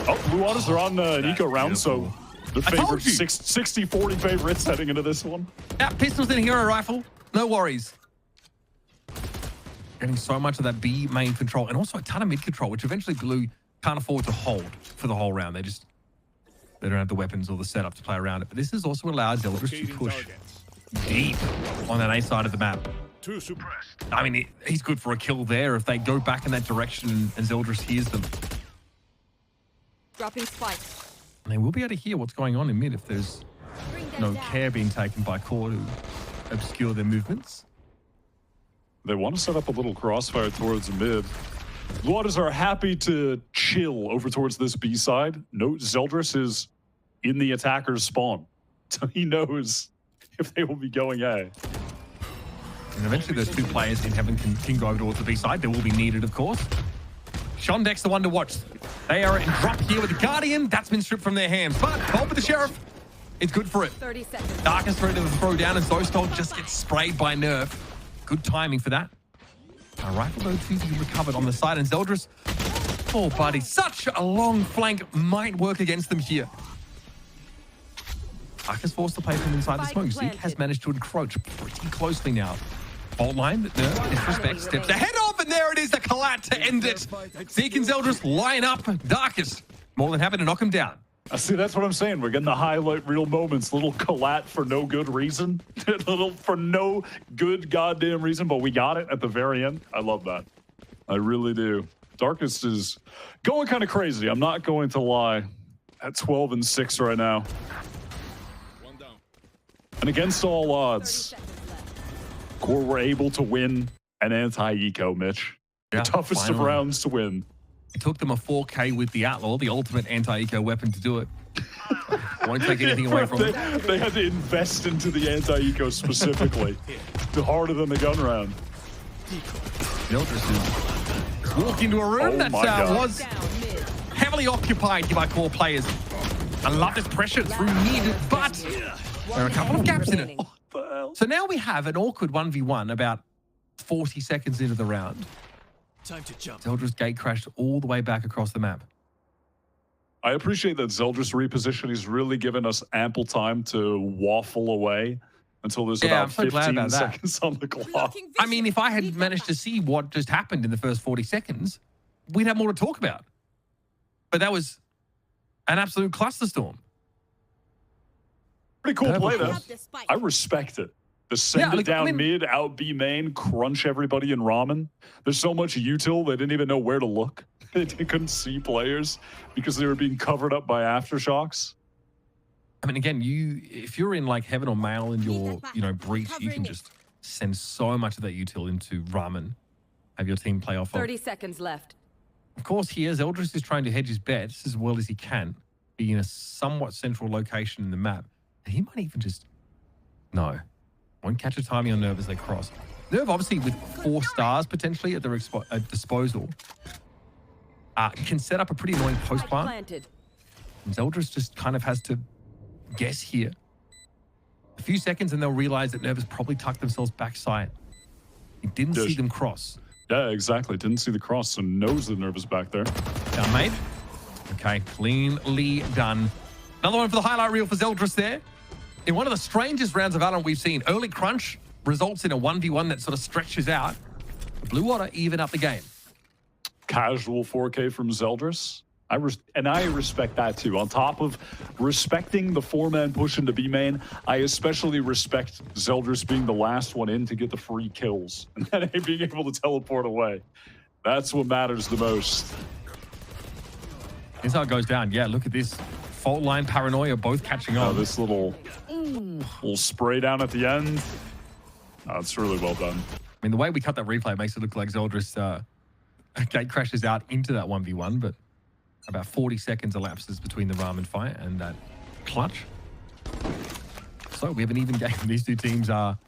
Oh, Blue Waters, they're on an eco round, so their favorite 60-40 favorites heading into this one. Yeah, pistols and a hero rifle. No worries. Getting so much of that B main control and also a ton of mid control, which eventually Blue can't afford to hold for the whole round. They don't have the weapons or the setup to play around it. But this has also allowed Zeldris to push deep on that A side of the map. I mean, he's good for a kill there if they go back in that direction and Zeldris hears them. Dropping spike. And they will be able to hear what's going on in mid if there's no care being taken by Core to obscure their movements. They want to set up a little crossfire towards mid. Waters are happy to chill over towards this B side. Note Zeldris is in the attacker's spawn, so he knows if they will be going A. And eventually those two players in Heaven can go over towards the B side. They will be needed, of course. Shondek's the one to watch. They are in drop here with the Guardian. That's been stripped from their hands. But hold with the Sheriff. It's good for it. 30 seconds. Darkest ready to throw down, and Zostal just gets sprayed by Nerf. Good timing for that. A rifle though to be recovered on the side, and Zeldris, oh buddy, such a long flank might work against them here. Darkest forced to play from inside the smoke. Zeke has managed to encroach pretty closely now. Fault line that Nerf, disrespect, steps ahead of, and there it is, the collat to end it. Zeke and Zeldris line up. Darkest more than happy to knock him down. I see, that's what I'm saying. We're getting the highlight reel moments. Little collat for no good reason. Little for no good goddamn reason, but we got it at the very end. I love that. I really do. Darkest is going kind of crazy. I'm not going to lie. At 12-6 right now. And against all odds, QOR were able to win an anti-eco, Mitch. Yeah, the toughest finally. of rounds to win. It took them a 4K with the Outlaw, the ultimate anti-eco weapon, to do it. Won't take anything away from it. They had to invest into the anti-eco specifically. To harder than the gun round. Zeldris is walked into a room that was heavily occupied here by QOR players. I love this pressure through mid, but there are a couple of gaps in it. So now we have an awkward 1v1 about 40 seconds into the round. Time to jump. Zeldris gate crashed all the way back across the map. I appreciate that Zeldris reposition. He's really given us ample time to waffle away until there's about 15 seconds on the clock. I mean, if I had managed to see what just happened in the first 40 seconds, we'd have more to talk about. But that was an absolute clusterstorm. Pretty cool play, though. I respect it. The send it down mid, out B main, crunch everybody in ramen. There's so much util, they didn't even know where to look. They couldn't see players because they were being covered up by aftershocks. I mean, again, if you're in like Heaven or Mail in your breach, you can just send so much of that util into ramen, have your team play off 30 seconds left. Of course, here, Zeldris is trying to hedge his bets as well as he can, be in a somewhat central location in the map. And he might even just... No. Won't catch a timing on Nerve as they cross. Nerve, obviously, with 4 stars potentially at their disposal, can set up a pretty annoying post plant. And Zeldris just kind of has to guess here. A few seconds and they'll realize that Nerve has probably tucked themselves backside. He didn't see them cross. Yeah, exactly. Didn't see the cross, so knows the Nerve is back there. Down, mate. Okay, cleanly done. Another one for the highlight reel for Zeldris there. In one of the strangest rounds of Valorant we've seen, early crunch results in a 1v1 that sort of stretches out. Blue Water even up the game. Casual 4K from Zeldris. I respect that too. On top of respecting the 4-man push into B main, I especially respect Zeldris being the last one in to get the free kills and then being able to teleport away. That's what matters the most. Here's how it goes down. Yeah, look at this. Fault line, paranoia, both catching on. Oh, this little spray down at the end. Oh, it's really well done. I mean, the way we cut that replay makes it look like Zeldris gate crashes out into that 1v1, but about 40 seconds elapses between the ramen fight and that clutch. So we have an even game. These two teams are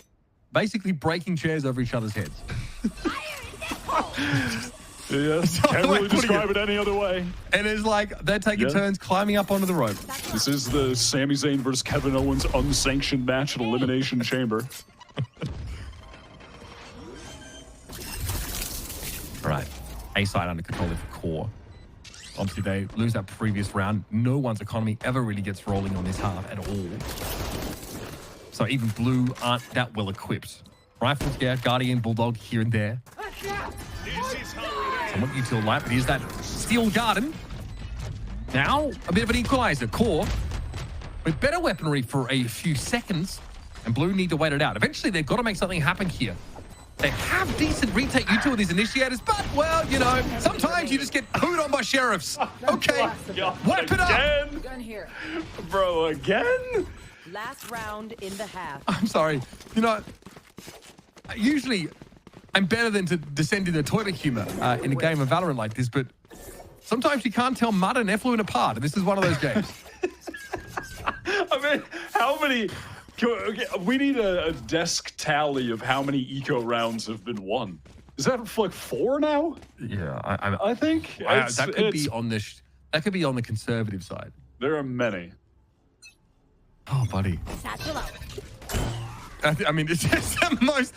basically breaking chairs over each other's heads. Yes, can't really describe it any other way. And it's like they're taking turns climbing up onto the rope. This is the Sami Zayn versus Kevin Owens unsanctioned match at Elimination Chamber. Right. A side under control for QOR. Obviously, they lose that previous round. No one's economy ever really gets rolling on this half at all. So even Blue aren't that well equipped. Rifles, yeah, Guardian, Bulldog here and there. Somewhat util light, but here's that Steel Garden. Now, a bit of an equalizer. QOR with better weaponry for a few seconds, and Blue need to wait it out. Eventually, they've got to make something happen here. They have decent retake util with these initiators, but, well, you know, sometimes you just get hooed on by sheriffs. Okay, wipe it up. Gun here. Bro, again? Last round in the half. I'm sorry. You know, usually I'm better than to descend into toilet humor in a game of Valorant like this, but sometimes you can't tell mud and effluent apart, and this is one of those games. I mean, how many... We need a desk tally of how many eco rounds have been won. Is that like 4 now? Yeah, I think that could be on the conservative side. There are many. Oh, buddy. Satchel out. I mean, it's just the most...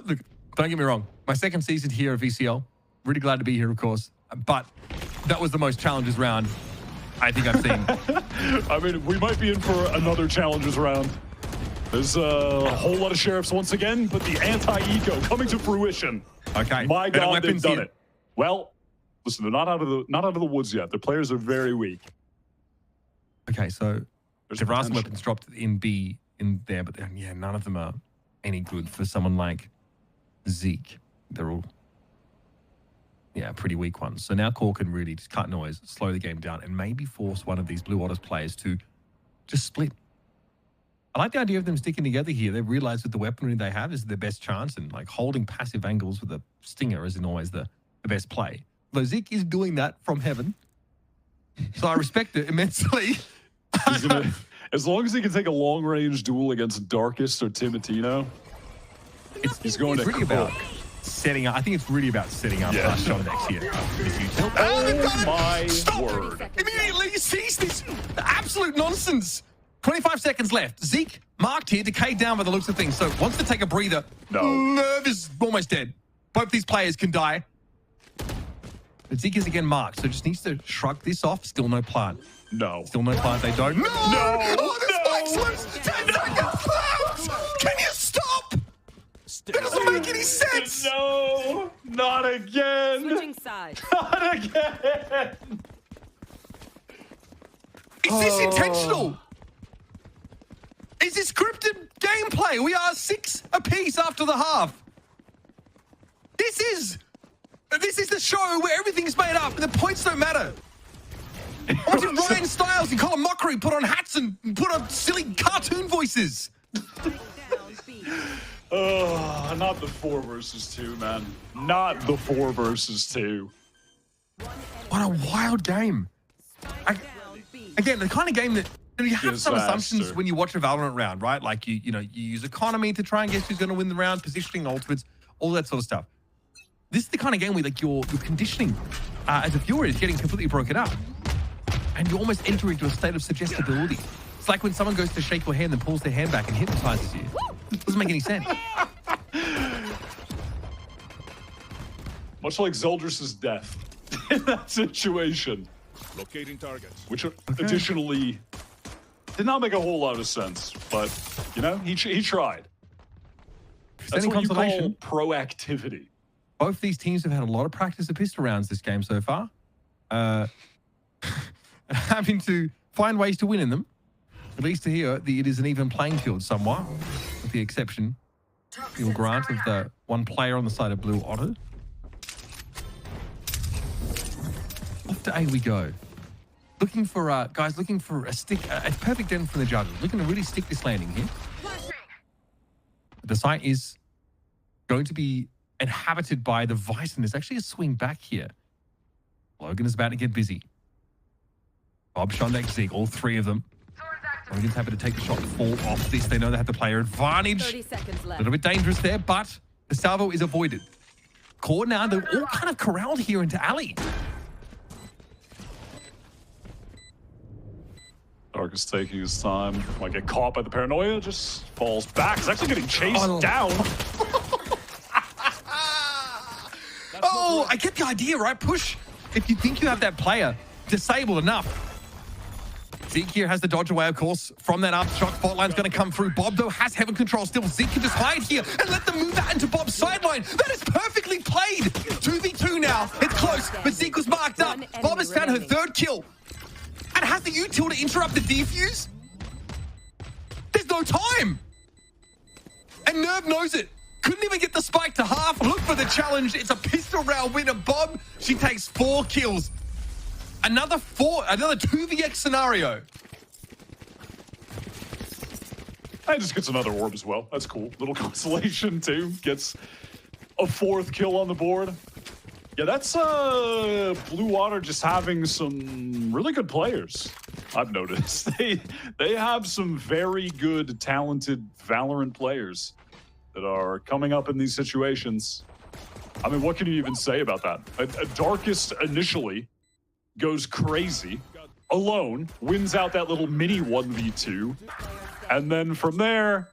Look, don't get me wrong. My second season here at VCL. Really glad to be here, of course. But that was the most challenges round I think I've seen. I mean, we might be in for another challenges round. There's a whole lot of sheriffs once again, but the anti-eco coming to fruition. Okay. My Better God, they've weapons done here. it. Well, listen, they're not out of the woods yet. The players are very weak. Okay, so There's there are some potential. weapons dropped in B in there, but yeah, none of them are any good for someone like Zeke. They're all, yeah, pretty weak ones. So now Core can really just cut noise, slow the game down, and maybe force one of these Blue Otters players to just split. I like the idea of them sticking together here. They realize that the weaponry they have is their best chance, and like holding passive angles with a stinger isn't always the best play. Though Zeke is doing that from heaven. So I respect it immensely. As long as he can take a long-range duel against Darkest or Timotino, he's going to really about setting up. I think it's really about setting up Shondex here. Oh my Stop! word. Immediately sees this absolute nonsense. 25 seconds left. Zeke marked here, decayed down by the looks of things. So wants to take a breather. No. Nerve is almost dead. Both these players can die. But Zeke is again marked, so just needs to shrug this off. Still no plant. No. Still no plant. They don't. No! Oh, this No! makes loose. 10 seconds left! Can you stop? That doesn't make any sense. No! Not again! Switching sides. Not again! Is this intentional? Is this scripted gameplay? We are 6 apiece after the half. This is the show where everything's made up and the points don't matter. What did Ryan Styles and Colin Mockery put on hats and put on silly cartoon voices? Oh, not the 4 versus 2, man. Not the 4 versus 2. What a wild game. Again, the kind of game that you have some assumptions Disaster. when you watch a Valorant round, right? Like you use economy to try and guess who's going to win the round, positioning, ultimates, all that sort of stuff. This is the kind of game where like your conditioning as a viewer is getting completely broken up, and you almost enter into a state of suggestibility. It's like when someone goes to shake your hand and pulls their hand back and hypnotizes you. It doesn't make any sense. Much like Zeldris' death in that situation, Locating targets. which additionally did not make a whole lot of sense, but you know, he tried. That's Sending what you call consolation. proactivity. Both these teams have had a lot of practice of pistol rounds this game so far. Having to find ways to win in them. At least to here, it is an even playing field somewhat, with the exception, you'll grant, of the one player on the side of Blue Otter. Off to A we go. Looking for, guys, looking for a stick, a perfect end from the judges. Looking to really stick this landing here. The site is going to be inhabited by the Vice, and there's actually a swing back here. Logan is about to get busy. Bob, Shondex, Zeke, all 3 of them. Logan's happy to take the shot to fall off this. They know they have the player advantage. 30 seconds A left. little bit dangerous there, but the salvo is avoided. Core now, they're all kind of corralled here into alley. Darkest taking his time. Might get caught by the paranoia, just falls back. He's actually getting chased Oh. down. Oh, I get the idea, right? Push. If you think you have that player disabled enough. Zeke here has the dodge away, of course, from that up shot. Spotline's going to come through. Bob, though, has heaven control still. Zeke can just hide here and let them move that into Bob's sideline. That is perfectly played. 2v2 now. It's close, but Zeke was marked up. Bob has found her 3rd kill. And has the util to interrupt the defuse? There's no time. And Nerve knows it. Couldn't even get the spike to half. Look for the challenge. It's a pistol round winner. Bob, she takes 4 kills. Another 2vx scenario. And just gets another orb as well. That's cool. Little consolation too. Gets a 4th kill on the board. Yeah, that's Blue Water just having some really good players. I've noticed they have some very good, talented Valorant players that are coming up in these situations. I mean, what can you even say about that? A Darkest initially goes crazy, alone, wins out that little mini 1v2, and then from there,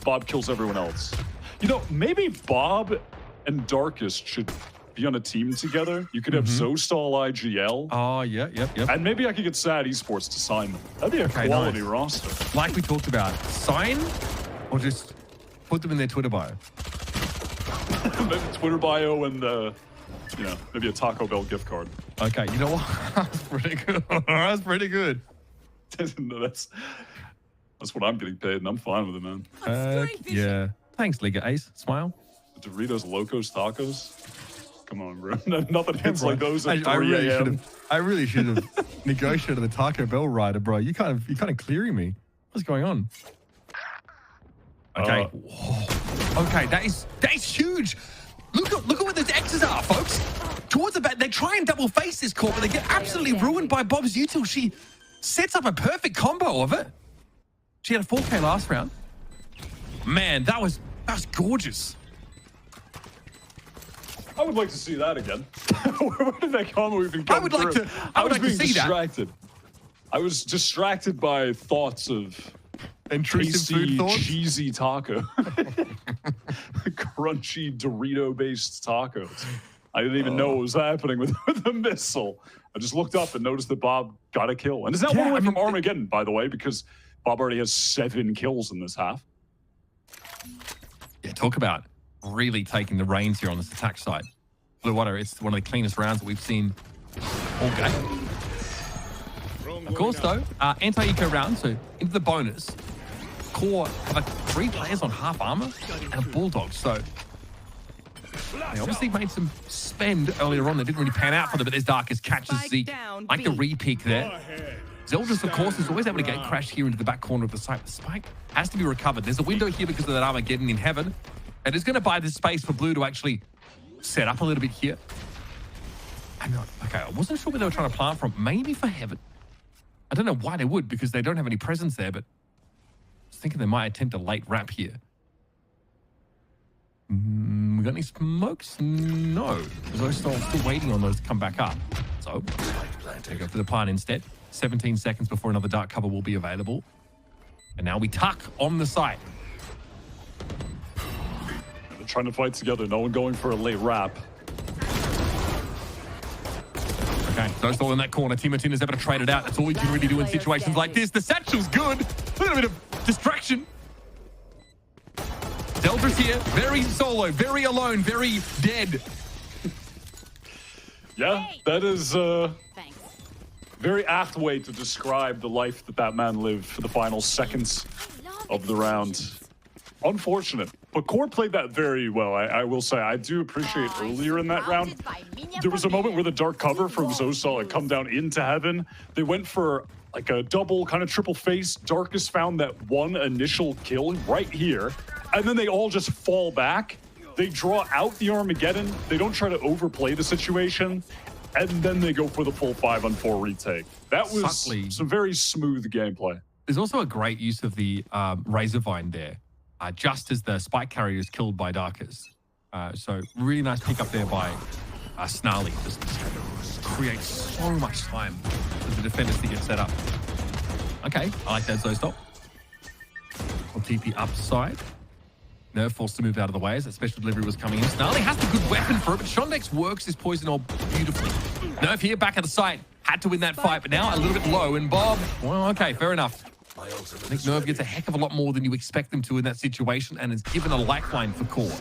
Bob kills everyone else. You know, maybe Bob and Darkest should be on a team together. You could have Zostal IGL. Oh, yeah, yep. And maybe I could get Sad Esports to sign them. That'd be a quality roster. Like we talked about, sign or just put them in their Twitter bio. Maybe Twitter bio and, you know, maybe a Taco Bell gift card. Okay, you know what? That's pretty good. That's pretty good. No, that's what I'm getting paid, and I'm fine with it, man. Yeah. Thanks, Liga Ace. Smile. Doritos Locos Tacos. Come on, bro. Nothing hits like those at 3 a.m. I really should have negotiated the Taco Bell rider, bro. You're kind of clearing me. What's going on? Okay. Okay, that is huge. Look at what those X's are, folks. Towards the back, they try and double face this core, but they get absolutely ruined by Bob's util. She sets up a perfect combo of it. She had a 4K last round. Man, that was gorgeous. I would like to see that again. Where did that combo even come through? I would like to see distracted. I was distracted by thoughts of intrusive tasty, food thoughts? cheesy taco. Crunchy Dorito-based tacos. I didn't even know what was happening with the missile. I just looked up and noticed that Bob got a kill. And is that one away from Armageddon, by the way, because Bob already has 7 kills in this half. Yeah, talk about really taking the reins here on this attack side. Blue Water, it's one of the cleanest rounds that we've seen all game. Of course, though, anti-eco round, so into the bonus. Core have like 3 players on half armor and a Bulldog, so they obviously made some spend earlier on that didn't really pan out for them, but there's Darkest catches Zeke. Like the re-pick there. Zeldris, of course, is always able to get crashed here into the back corner of the site. The spike has to be recovered. There's a window here because of that Armageddon in heaven. And it's going to buy this space for Blue to actually set up a little bit here. Okay, I wasn't sure where they were trying to plant from. Maybe for heaven. I don't know why they would, because they don't have any presence there, but I was thinking they might attempt a late wrap here. We got any smokes? No. Those still waiting on those to come back up. So, they go for the plant instead. 17 seconds before another dark cover will be available. And now we tuck on the site. They're trying to fight together. No one going for a late wrap. Okay, those all in that corner. Timotina's able to trade it out. That's all we can really do in situations like this. The satchel's good. A little bit of distraction. Deldra's here, very solo, very alone, very dead. Yeah, that is very apt way to describe the life that man lived for the final seconds of the round. Unfortunate, but Core played that very well. I will say, I do appreciate earlier in that round, there was a moment where the dark cover from Zostal had come down into heaven. They went for like a double, kind of triple face. Darkest found that one initial kill right here, and then they all just fall back. They draw out the Armageddon. They don't try to overplay the situation, and then they go for the full 5-on-4 retake. That was some very smooth gameplay. There's also a great use of the Razorvine there, just as the spike carrier is killed by Darkest. So really nice pick up there by Snarly. Just creates so much time for the defenders to get set up. Okay, I like that Zostal. We'll TP upside. Nerf forced to move out of the way as that special delivery was coming in. Snarly has the good weapon for it, but Shondex works his poison orb beautifully. Nerf here back at the site. Had to win that fight, but now a little bit low. And Bob, well, okay, fair enough. I think Nerf gets a heck of a lot more than you expect them to in that situation and is given a lifeline for Core.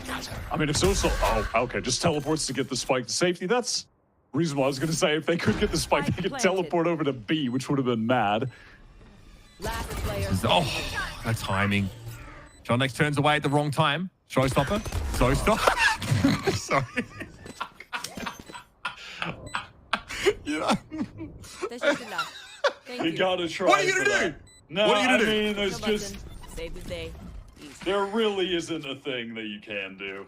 I mean, if oh, okay, just teleports to get the spike to safety. That's reasonable. I was going to say, if they could get the spike, they could teleport over to B, which would have been mad. Oh, that timing. Shondex turns away at the wrong time. Showstopper. Zostal. Sorry. You gotta try. What are you gonna do? No, what are you gonna do? I mean, there's just... There really isn't a thing that you can do.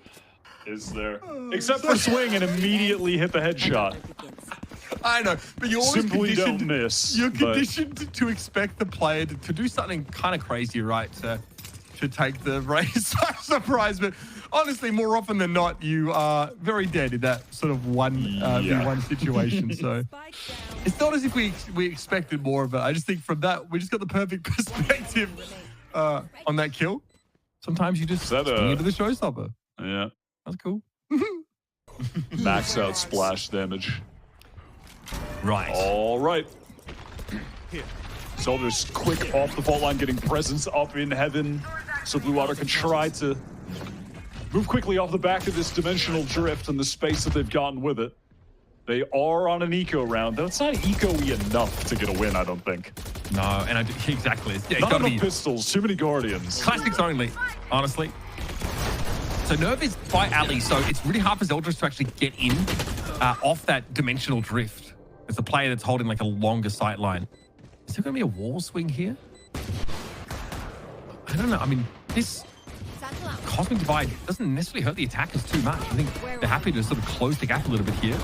is there? Except for swing and immediately hit the headshot. I know, but you're always Simply don't conditioned. miss. You're but- conditioned to expect the player to do something kind of crazy, right? To take the race by surprise. But honestly, more often than not, you are very dead in that sort of one situation. So it's not as if we expected more of it. I just think from that, we just got the perfect perspective on that kill. Sometimes you just swing into the showstopper. Yeah. That's cool. Max out splash damage. Right. All right. Zelda's quick off the fault line, getting presence up in heaven, so Blue Water can try to move quickly off the back of this dimensional drift and the space that they've gotten with it. They are on an eco round, though it's not eco-y enough to get a win, I don't think. No, and exactly. Yeah, Not enough pistols, too many Guardians. Classics only, honestly. So Nerve is by alley, so it's really hard for Zeldris to actually get in off that dimensional drift. It's a player that's holding like a longer sight line. Is there going to be a wall swing here? I don't know. I mean, this Cosmic Divide doesn't necessarily hurt the attackers too much. I think they're happy to sort of close the gap a little bit here.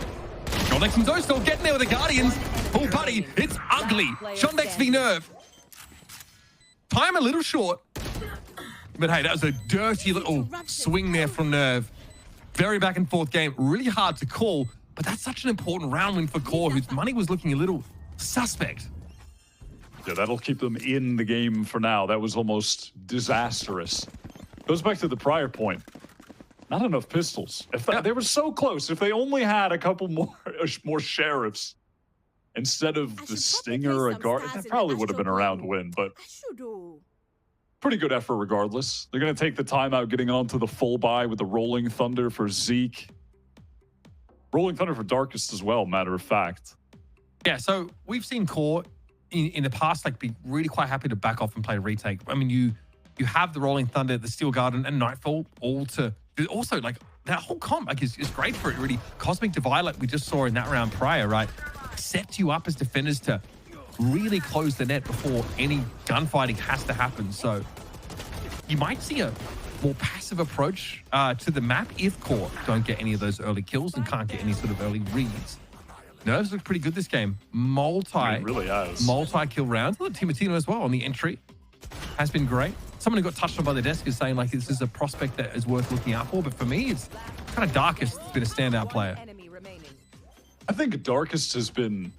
Shondex and Zosto getting there with the Guardians. Oh, buddy, it's ugly. Shondex v Nerve. Time a little short. But hey, that was a dirty little swing there from Nerve. Very back and forth game. Really hard to call, but that's such an important round win for Core, whose money was looking a little suspect. Yeah, that'll keep them in the game for now. That was almost disastrous. Goes back to the prior point. Not enough pistols. If they were so close, if they only had a couple more sheriffs instead of the Stinger or a guard, that probably would have been a round win, but pretty good effort regardless. They're going to take the time out getting onto the full buy with the Rolling Thunder for Zeke. Rolling Thunder for Darkest as well, matter of fact. Yeah, so we've seen Core in the past like be really quite happy to back off and play retake. I mean, you have the Rolling Thunder, the Steel Garden, and Nightfall all to also like that whole comp like is great for it really. Cosmic Divide, like we just saw in that round prior, right, sets you up as defenders to really close the net before any gunfighting has to happen. So you might see a more passive approach to the map if Core don't get any of those early kills and can't get any sort of early reads. Nerves look pretty good this game. Multi-kill rounds. Timatino as well on the entry has been great. Someone who got touched on by the desk is saying like this is a prospect that is worth looking out for, but for me, it's kind of Darkest has been a standout player. I think Darkest has been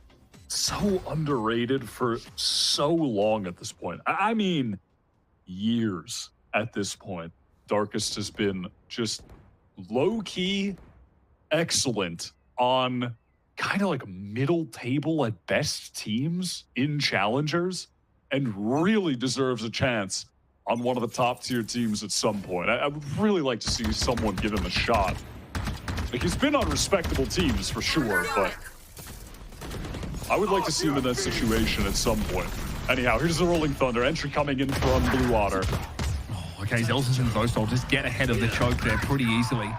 so underrated for so long at this point. I mean, years at this point. Darkest has been just low-key excellent on kind of like middle table at best teams in Challengers and really deserves a chance on one of the top tier teams at some point. I would really like to see someone give him a shot. Like, he's been on respectable teams for sure, but I would like to see him in that situation at some point. Anyhow, here's the Rolling Thunder. Entry coming in from Blue Water. Okay, Zelsis and Vostol just get ahead of the choke there pretty easily.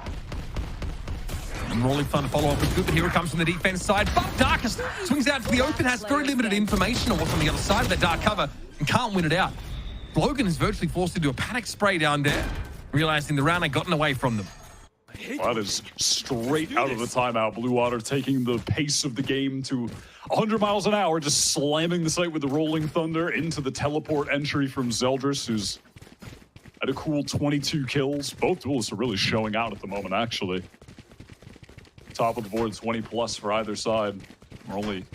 And Rolling Thunder follow-up is good, but here it comes from the defense side. But Darkest swings out to the open, has very limited information on what's on the other side of that dark cover, and can't win it out. Logan is virtually forced to do a panic spray down there, realizing the round had gotten away from them. That is straight out of the timeout. Blue Water taking the pace of the game to 100 miles an hour, just slamming the site with the Rolling Thunder into the teleport entry from Zeldris, who's at a cool 22 kills. Both duelists are really showing out at the moment, actually. Top of the board, 20 plus for either side. We're only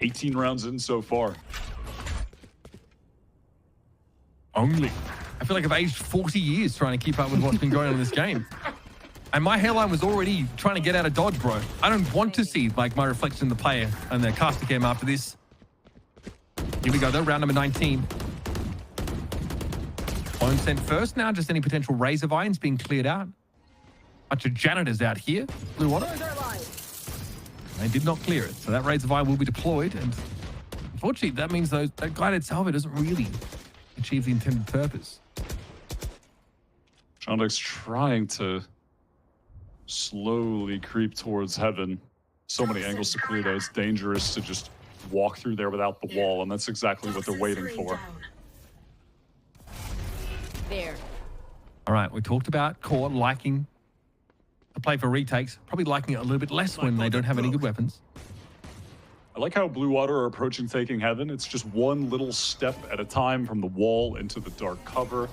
18 rounds in so far. Only. I feel like I've aged 40 years trying to keep up with what's been going on in this game. And my hairline was already trying to get out of dodge, bro. I don't want to see like my reflection in the player and the caster cam after this. Here we go though, round number 19. Phone sent first now, just any potential razor vines being cleared out. Bunch of janitors out here. Blue Water. They did not clear it, so that razor vine will be deployed. And unfortunately, that means that guided salvo doesn't really achieve the intended purpose. Shondex trying to slowly creep towards heaven. So many angles to clear that it's dangerous to just walk through there without the wall, and that's exactly what they're waiting for. There. All right, we talked about Core liking play for retakes, probably liking it a little bit less when they don't have any good weapons. I like how Blue Water are approaching taking heaven. It's just one little step at a time from the wall into the dark cover,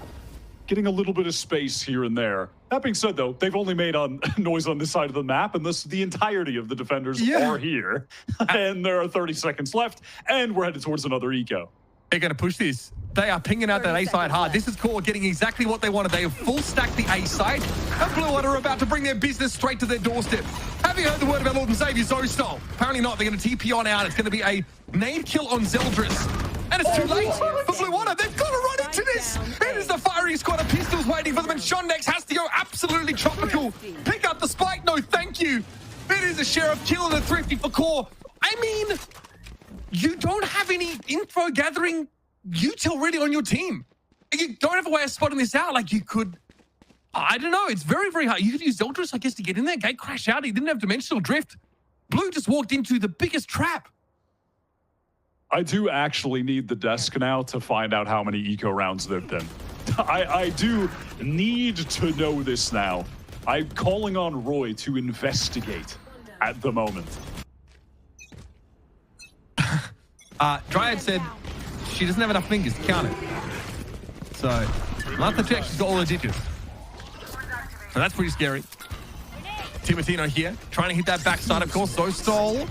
getting a little bit of space here and there. That being said, though, they've only made noise on this side of the map, and thus the entirety of the defenders are here. And there are 30 seconds left, and we're headed towards another eco. They're going to push this. They are pinging out that A side hard. This is QOR getting exactly what they wanted. They have full stacked the A side, and Blue Water are about to bring their business straight to their doorstep. Have you heard the word of our Lord and Savior, Zostal? Apparently not. They're going to TP on out. It's going to be a nade kill on Zeldris. And it's too late for Blue Water. They've got to run into this. It is the firing squad of pistols waiting for them, and Shondex has to go absolutely tropical. Pick up the spike. No, thank you. It is a share of kill and a thrifty for QOR. I mean, you don't have any info gathering util really on your team. You don't have a way of spotting this out. Like you could, I don't know. It's very, very hard. You could use Zeldris, I guess, to get in there. Gate crash out. He didn't have dimensional drift. Blue just walked into the biggest trap. I do actually need the desk now to find out how many eco rounds there've been. I do need to know this now. I'm calling on Roy to investigate at the moment. Dryad said she doesn't have enough fingers to count it. So, Martha checks, she's got all the digits. So that's pretty scary. Timotino here, trying to hit that backside, of course. Zostal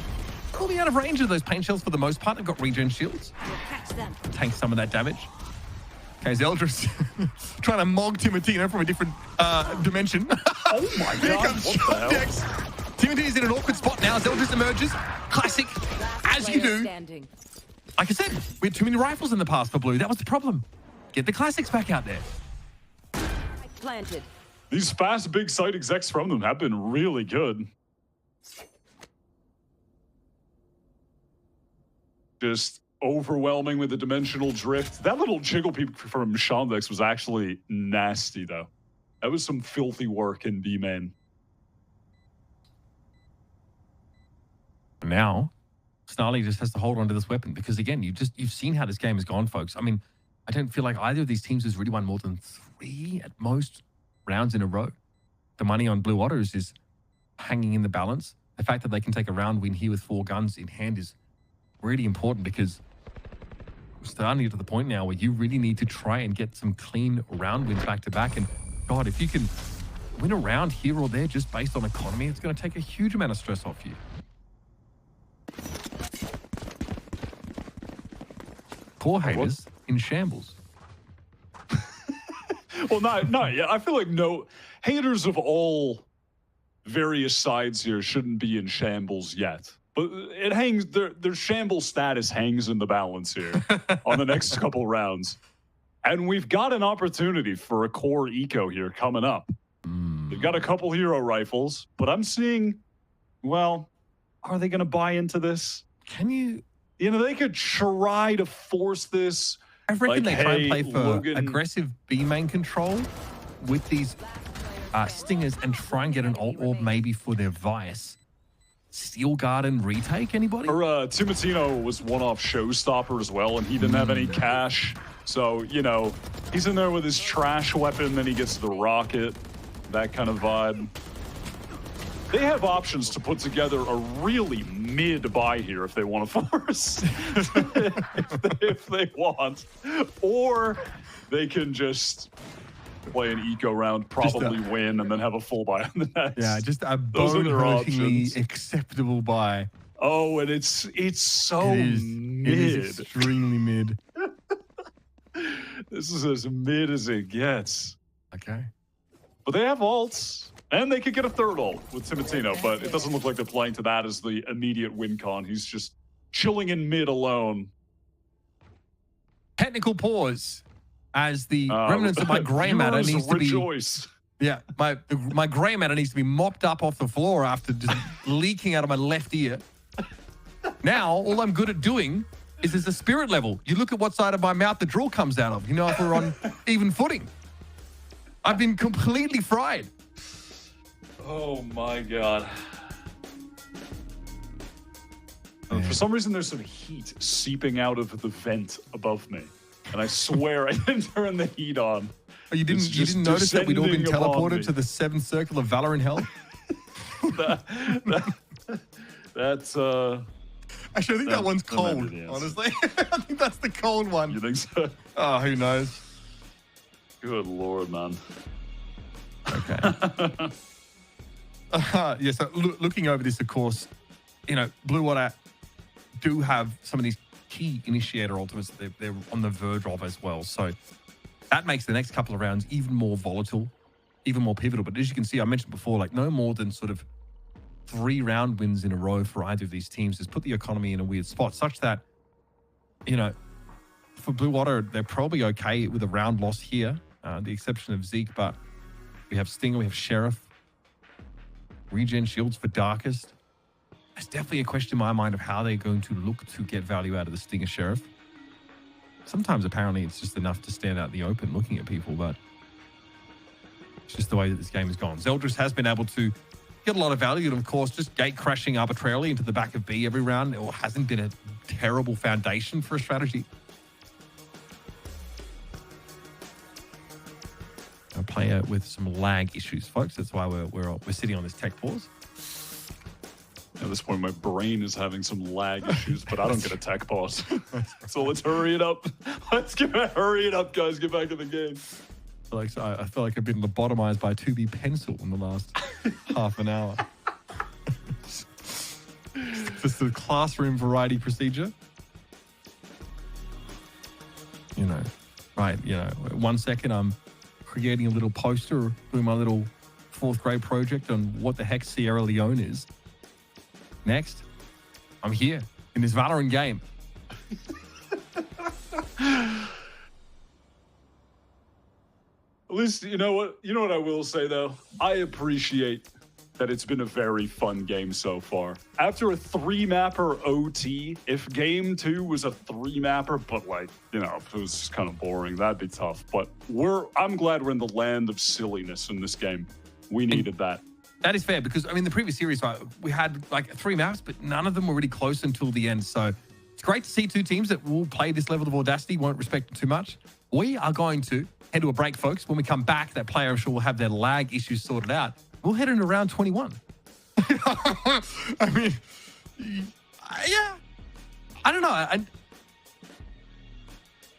will be out of range of those paint shells for the most part. They've got regen shields. Tank some of that damage. Okay, Zeldris trying to mog Timotino from a different dimension. Oh my Here god, comes what the hell? Timothy's in an awkward spot now. Zeldris emerges. Classic, as you do. Like I said, we had too many rifles in the past for Blue. That was the problem. Get the classics back out there. Planted. These fast big site execs from them have been really good. Just overwhelming with the dimensional drift. That little jiggle peep from Shondex was actually nasty, though. That was some filthy work in B main. Now, Snarly just has to hold on to this weapon because, again, you've seen how this game has gone, folks. I mean, I don't feel like either of these teams has really won more than 3 at most rounds in a row. The money on Blue Waters is hanging in the balance. The fact that they can take a round win here with 4 guns in hand is really important because we're starting to get to the point now where you really need to try and get some clean round wins back to back. And God, if you can win a round here or there just based on economy, it's going to take a huge amount of stress off you. QOR haters in shambles. Well, not yet. I feel like no haters of all various sides here shouldn't be in shambles yet. But it hangs, their shambles status hangs in the balance here on the next couple rounds. And we've got an opportunity for a core eco here coming up. They've got a couple hero rifles, but I'm seeing, well, are they going to buy into this? Can you? You know, they could try to force this. I reckon like, they try and play hey, for Logan. aggressive B main control with these stingers and try and get an alt orb maybe for their Vice. Steel Garden retake, anybody? Or Timotino was one-off showstopper as well, and he didn't have any cash. So, you know, he's in there with his trash weapon, then he gets the rocket, that kind of vibe. They have options to put together a really mid buy here if they want to force, if they want. Or they can just play an eco round, probably win, and then have a full buy on the next. Yeah, just a Those are their bone-hurtingly options. acceptable buy. Oh, and it's so mid. It is extremely mid. This is as mid as it gets. Okay. But they have ults, and they could get a third ult with Timotino, but it doesn't look like they're playing to that as the immediate win con. He's just chilling in mid alone. Technical pause as the remnants of my grey matter viewers needs to be... rejoice. Yeah, my grey matter needs to be mopped up off the floor after just leaking out of my left ear. Now, all I'm good at doing is there's a spirit level. You look at what side of my mouth the drool comes out of. You know if we're on even footing. I've been completely fried. Oh my god. For some reason, there's some heat seeping out of the vent above me. And I swear I didn't turn the heat on. Oh, you didn't notice that we'd all been descending upon teleported me. to the 7th circle of Valorant hell? That's Actually, I think that one's that might be cold, the answer. honestly. I think that's the cold one. You think so? Oh, who knows? Good lord, man. Okay. Yeah, so looking over this, of course, you know, Blue Water do have some of these key initiator ultimates that they're on the verge of as well. So that makes the next couple of rounds even more volatile, even more pivotal. But as you can see, I mentioned before, like no more than sort of 3 round wins in a row for either of these teams has put the economy in a weird spot, such that, you know, for Blue Water, they're probably okay with a round loss here, the exception of Zeke. But we have Stinger, we have Sheriff, regen shields for Darkest. There's definitely a question in my mind of how they're going to look to get value out of the Stinger Sheriff. Sometimes apparently it's just enough to stand out in the open looking at people, but it's just the way that this game has gone. Zeldris has been able to get a lot of value, and of course, just gate crashing arbitrarily into the back of B every round, or hasn't been a terrible foundation for a strategy. A player with some lag issues, folks. That's why we're sitting on this tech pause. At this point, my brain is having some lag issues, but I don't get a tech pause. So let's hurry it up. Hurry it up, guys. Get back to the game. I feel like I've been lobotomized by 2B pencil in the last half an hour. Just a classroom variety procedure. You know, right, you know, 1 second I'm creating a little poster, doing my little 4th grade project on what the heck Sierra Leone is. Next, I'm here in this Valorant game. At least, you know what I will say, though? I appreciate that it's been a very fun game so far. After a 3-mapper OT, if game 2 was a 3-mapper, but like, you know, if it was just kind of boring, that'd be tough. But I'm glad we're in the land of silliness in this game. We needed that. That is fair because, I mean, the previous series, we had like 3 maps, but none of them were really close until the end. So it's great to see 2 teams that will play this level of audacity, won't respect it too much. We are going to head to a break, folks. When we come back, that player, I'm sure, will have their lag issues sorted out. We'll head into round 21. I mean, yeah. I don't know.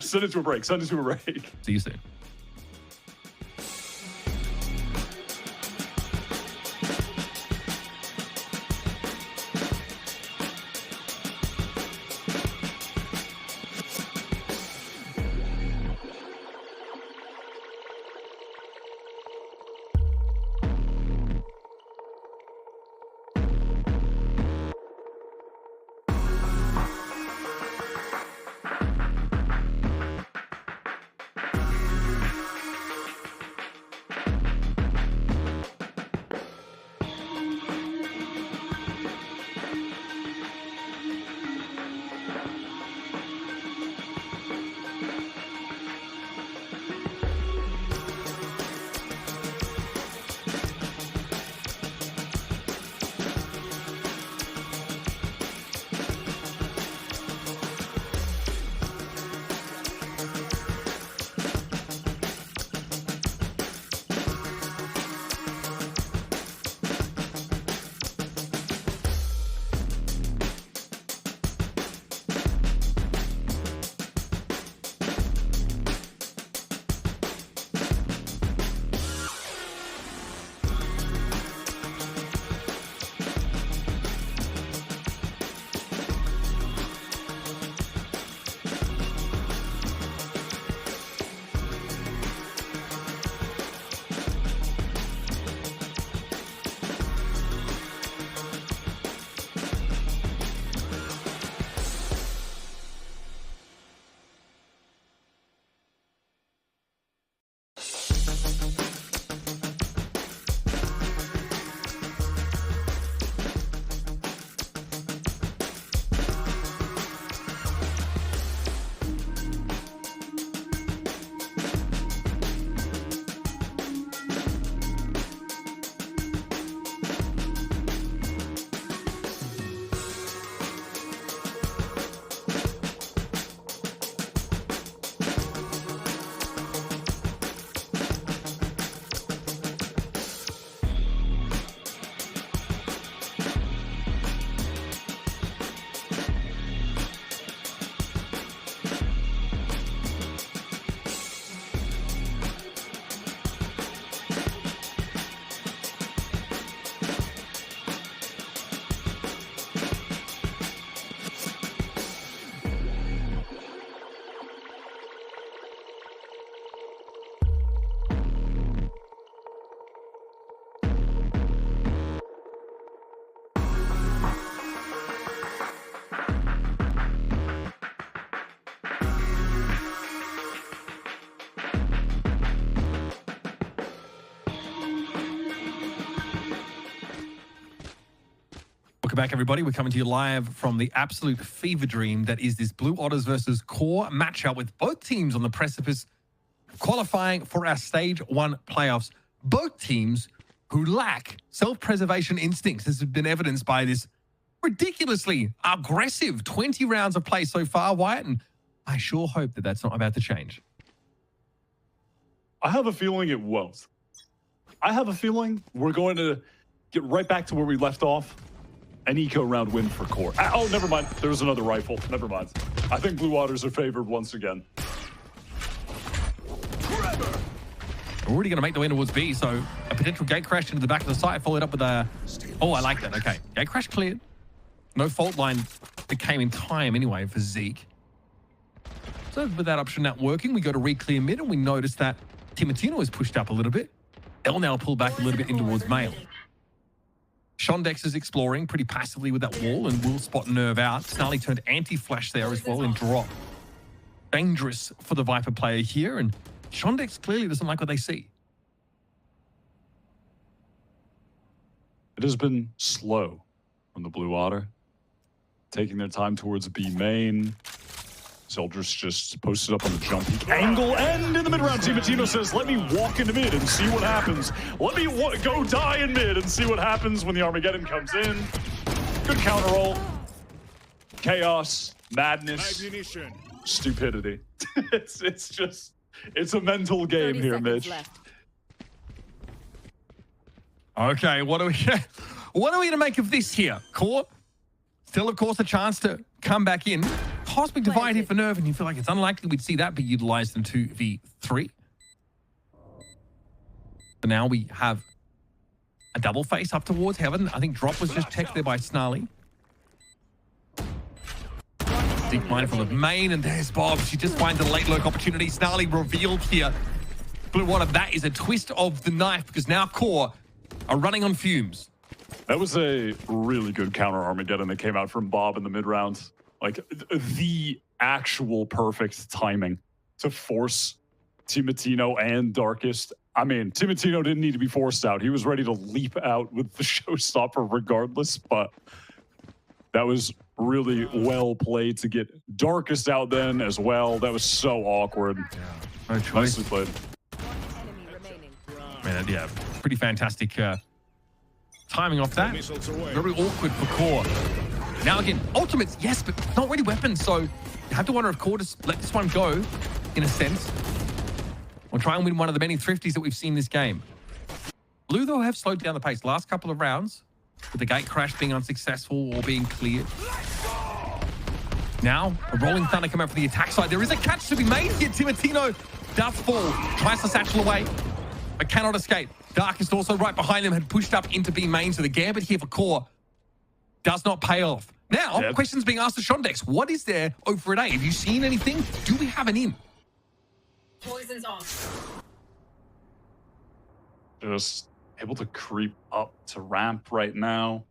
Send it to a break. Send it to a break. See you soon. Welcome back, everybody. We're coming to you live from the absolute fever dream that is this Blue Otters versus QOR matchup with both teams on the precipice of qualifying for our Stage 1 playoffs. Both teams who lack self-preservation instincts. This has been evidenced by this ridiculously aggressive 20 rounds of play so far, Wyatt, and I sure hope that that's not about to change. I have a feeling it won't. I have a feeling we're going to get right back to where we left off. An eco round win for QOR. Oh, never mind. There's another rifle. Never mind. I think Blue Otters are favored once again. We're already going to make the way towards B, so a potential gate crash into the back of the site, followed up with a... Oh, I like that. Okay. Gate crash cleared. No fault line that came in time anyway for Zeke. So with that option not working, we go to re-clear mid, and we notice that Timatino is pushed up a little bit. El now pulled back a little bit in towards Mail. Shondex is exploring pretty passively with that wall and will spot Nerve out. Snarly turned anti-flash there as well in drop. Dangerous for the Viper player here, and Shondex clearly doesn't like what they see. It has been slow from the Blue Otter, taking their time towards B main. Soldiers just posted up on the jump peak angle, and in the mid-round, Timatino says, let me walk into mid and see what happens. Let me go die in mid and see what happens when the Armageddon comes in. Good counter roll. Chaos, madness, stupidity. It's a mental game here, Mitch. Left. Okay, what are we going to make of this here? QOR, still, of course, a chance to come back in. Cosmic Divide here for Nerve, and you feel like it's unlikely we'd see that be utilized in 2v3. So now we have a double face up towards Heaven. I think Drop was just checked there by Snarly. Deep mindful of main, and there's Bob. She just finds a late lurk opportunity. Snarly revealed here. Blue Water, that is a twist of the knife, because now QOR are running on fumes. That was a really good counter Armageddon that came out from Bob in the mid-round. Like, the actual perfect timing to force Timatino and Darkest. I mean, Timatino didn't need to be forced out. He was ready to leap out with the showstopper regardless, but that was really well played to get Darkest out then as well. That was so awkward. Yeah, no choice. Nicely played. Man, yeah, pretty fantastic timing off that. Very awkward for QOR. Now again, ultimates, yes, but not really weapons, so you have to wonder if QOR just let this one go, in a sense, or try and win one of the many thrifties that we've seen this game. Blue, though, have slowed down the pace. Last couple of rounds, with the gate crash being unsuccessful or being cleared. Now, a rolling thunder come out for the attack side. There is a catch to be made here. Timatino does fall, tries to satchel away, but cannot escape. Darkest also right behind him, had pushed up into B main, so the gambit here for QOR does not pay off. Now, questions being asked to Shondex. What is there over at A? Have you seen anything? Do we have an in? Poison's off. Just able to creep up to ramp right now.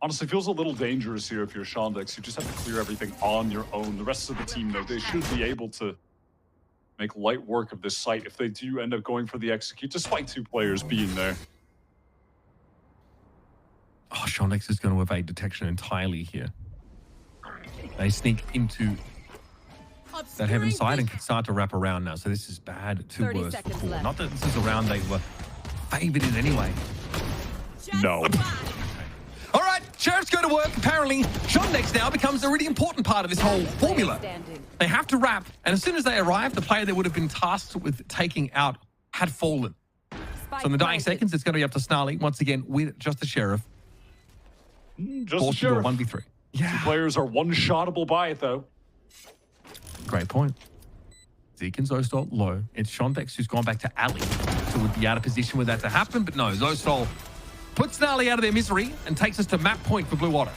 Honestly, feels a little dangerous here if you're Shondex. You just have to clear everything on your own. The rest of the team, though, they should be able to make light work of this site if they do end up going for the execute, despite two players being there. Oh, Shondex is going to evade detection entirely here. They sneak into that Heaven side and can start to wrap around now. So this is bad to worse for QOR. left. Not that this is a round they were favored in anyway. No. All right, Sheriff's go to work. Apparently, Shondex now becomes a really important part of this whole formula. They have to wrap, and as soon as they arrive, the player that would have been tasked with taking out had fallen. So in the dying seconds, it's going to be up to Snarly once again with just the Sheriff. Just the Sheriff. 1v3. Yeah. Two players are one-shottable by it, though. Great point. Zeke and Zostal low. It's Shondex who's gone back to Ali. So would be out of position with that to happen, but no, Zostal puts Snarly out of their misery and takes us to map point for Blue Water.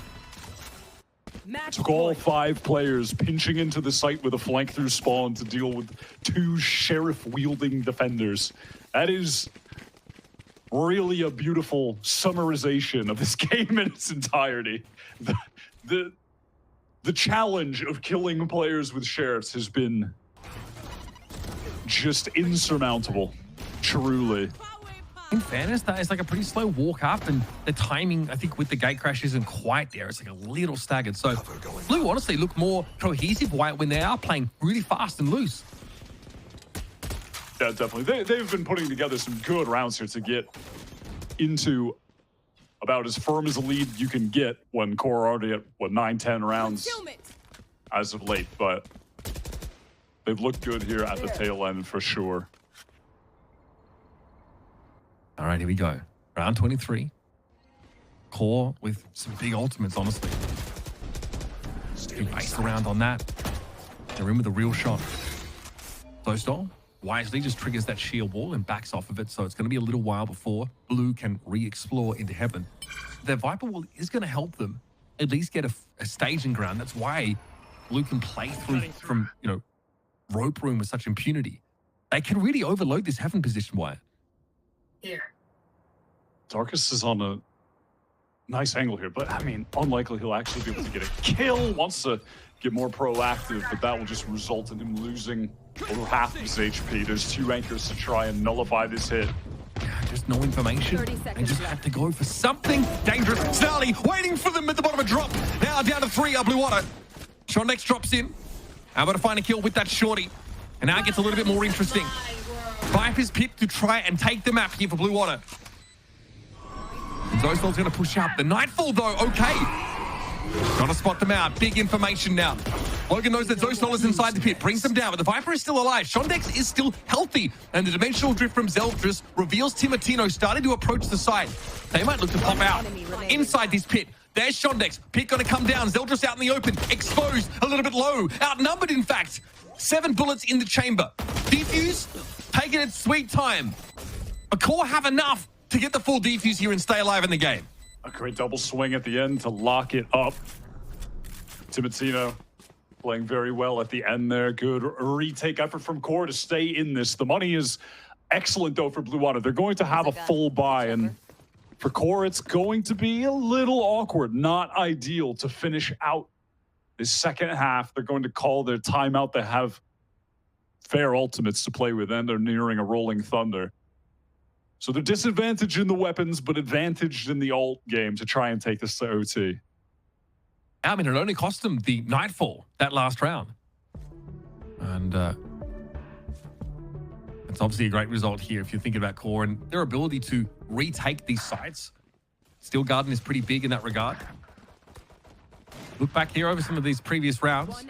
Took all 5 players pinching into the site with a flank through spawn to deal with 2 Sheriff-wielding defenders. That is really a beautiful summarization of this game in its entirety. The challenge of killing players with Sheriffs has been just insurmountable, truly. in fairness, that is like a pretty slow walk up, and the timing, I think, with the gate crash isn't quite there. It's like a little staggered. So Blue honestly look more cohesive when they are playing really fast and loose. Yeah, definitely. They've been putting together some good rounds here to get into about as firm as a lead you can get when core already at, what, 9-10 rounds as of late. But they've looked good here at the tail end for sure. All right, here we go. Round 23. Core with some big ultimates, honestly. Still based around on that. They're in with a real shot. Dostal wisely just triggers that shield wall and backs off of it, so it's going to be a little while before Blue can re-explore into heaven. Their Viper wall is going to help them at least get a staging ground. That's why Blue can play through from, you know, rope room with such impunity. They can really overload this heaven position, Wyatt. Here. Darkus is on a nice angle here, but I mean, unlikely he'll actually be able to get a kill. Wants to get more proactive, but that will just result in him losing over half of his HP. There's 2 anchors to try and nullify this hit. Just no information. They just have to go for something dangerous. Snarly waiting for them at the bottom of a drop. Now down to 3 Blue Water. Shondex drops in. Able to find a kill with that shorty. And now it gets a little bit more interesting. Viper's picked to try and take the map here for Blue Water. Dostal's going to push up. The Nightfall, though, okay. Got to spot them out. Big information now. Logan knows that Dostal is inside the pit. Brings them down, but the Viper is still alive. Shondex is still healthy. And the dimensional drift from Zeldris reveals Timotino starting to approach the side. They might look to pop out inside this pit. There's Shondex. Pit going to come down. Zeldris out in the open. Exposed. A little bit low. Outnumbered, in fact. 7 bullets in the chamber. Defuse taking its sweet time. A core have enough to get the full defuse here and stay alive in the game. A great double swing at the end to lock it up. Timotino playing very well at the end there. Good retake effort from core to stay in this. The money is excellent, though, for Blue Water. They're going to have a full buy, and for core, it's going to be a little awkward. Not ideal to finish out this second half. They're going to call their timeout. They have fair ultimates to play with, and they're nearing a rolling thunder. So they're disadvantaged in the weapons, but advantaged in the ult game to try and take this to OT. I mean, it only cost them the Nightfall that last round. And it's obviously a great result here if you're thinking about core and their ability to retake these sites. Steel Garden is pretty big in that regard. Look back here over some of these previous rounds.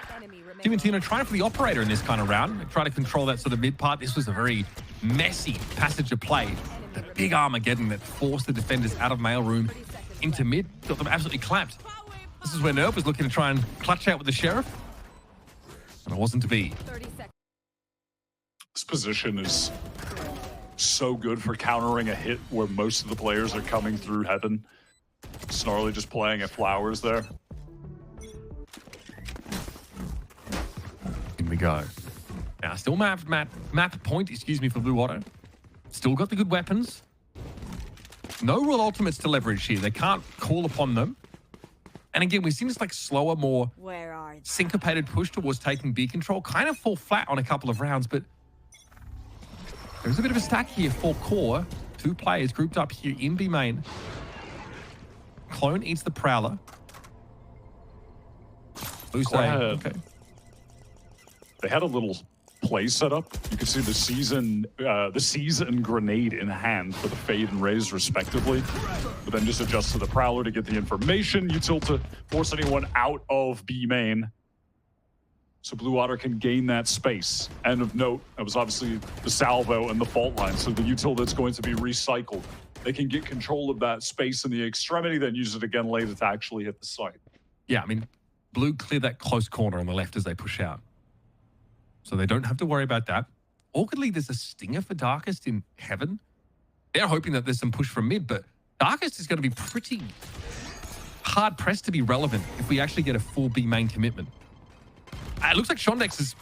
Timotino trying for the operator in this kind of round. Try to control that sort of mid part. This was a very messy passage of play. The big Armageddon that forced the defenders out of mailroom into mid. Got them absolutely clapped. This is where Nerf was looking to try and clutch out with the Sheriff. And it wasn't to be. This position is so good for countering a hit where most of the players are coming through heaven. Snarly just playing at flowers there. In we go. Now, still map point, for Blue Water. Still got the good weapons. No real ultimates to leverage here. They can't call upon them. And again, we've seen this like slower, more syncopated push towards taking B control. Kind of fall flat on a couple of rounds, but there's a bit of a stack here for core. 2 players grouped up here in B main. Clone eats the Prowler. Blue say, okay. They had a little play set up. You can see the season grenade in hand for the Fade and Raze respectively. But then just adjust to the Prowler to get the information. Util to force anyone out of B main. So Blue Water can gain that space. And of note, that was obviously the salvo and the fault line. So the util that's going to be recycled. They can get control of that space in the extremity, then use it again later to actually hit the site. Yeah, I mean, Blue clear that close corner on the left as they push out. So they don't have to worry about that. Awkwardly, there's a stinger for Darkest in heaven. They're hoping that there's some push from mid, but Darkest is going to be pretty hard-pressed to be relevant if we actually get a full B main commitment. It looks like Shondex is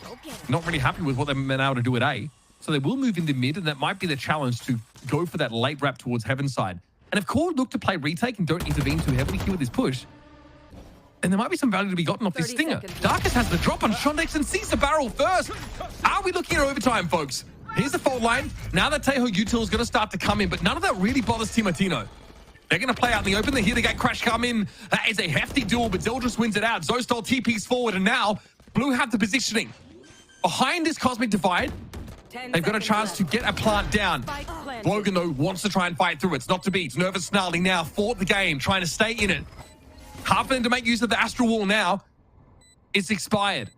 not really happy with what they've been able to do at A. So they will move into mid, and that might be the challenge to go for that late wrap towards heaven side. And if core look to play retake and don't intervene too heavily here with this push, and there might be some value to be gotten off this stinger. Darkest has the drop on Shondex and sees the barrel first. Are we looking at overtime, folks? Here's the fault line. Now that Tejo Util is going to start to come in, but none of that really bothers Timotino. They're going to play out in the open. They hear the gate crash come in. That is a hefty duel, but Zeldris wins it out. Zostal TP's forward, and now Blue have the positioning. Behind this Cosmic Divide, they've got a chance to get a plant down. Logan, though, wants to try and fight through. It's not to be. It's nervous Snarly now. Fought the game, trying to stay in it. Happening to make use of the Astral Wall now. It's expired.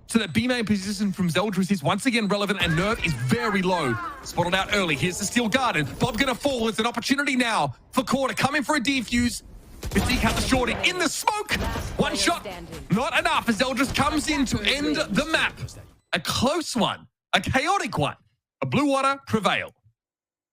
So that B-main position from Zeldris is once again relevant, and Nerve is very low. Spotted out early. Here's the Steel Garden. Bob gonna fall. It's an opportunity now for Core to come in for a defuse. With Decal the Shorty in the smoke. One shot, not enough as Zeldris comes in to end the map. A close one, a chaotic one. A Blue Water prevail.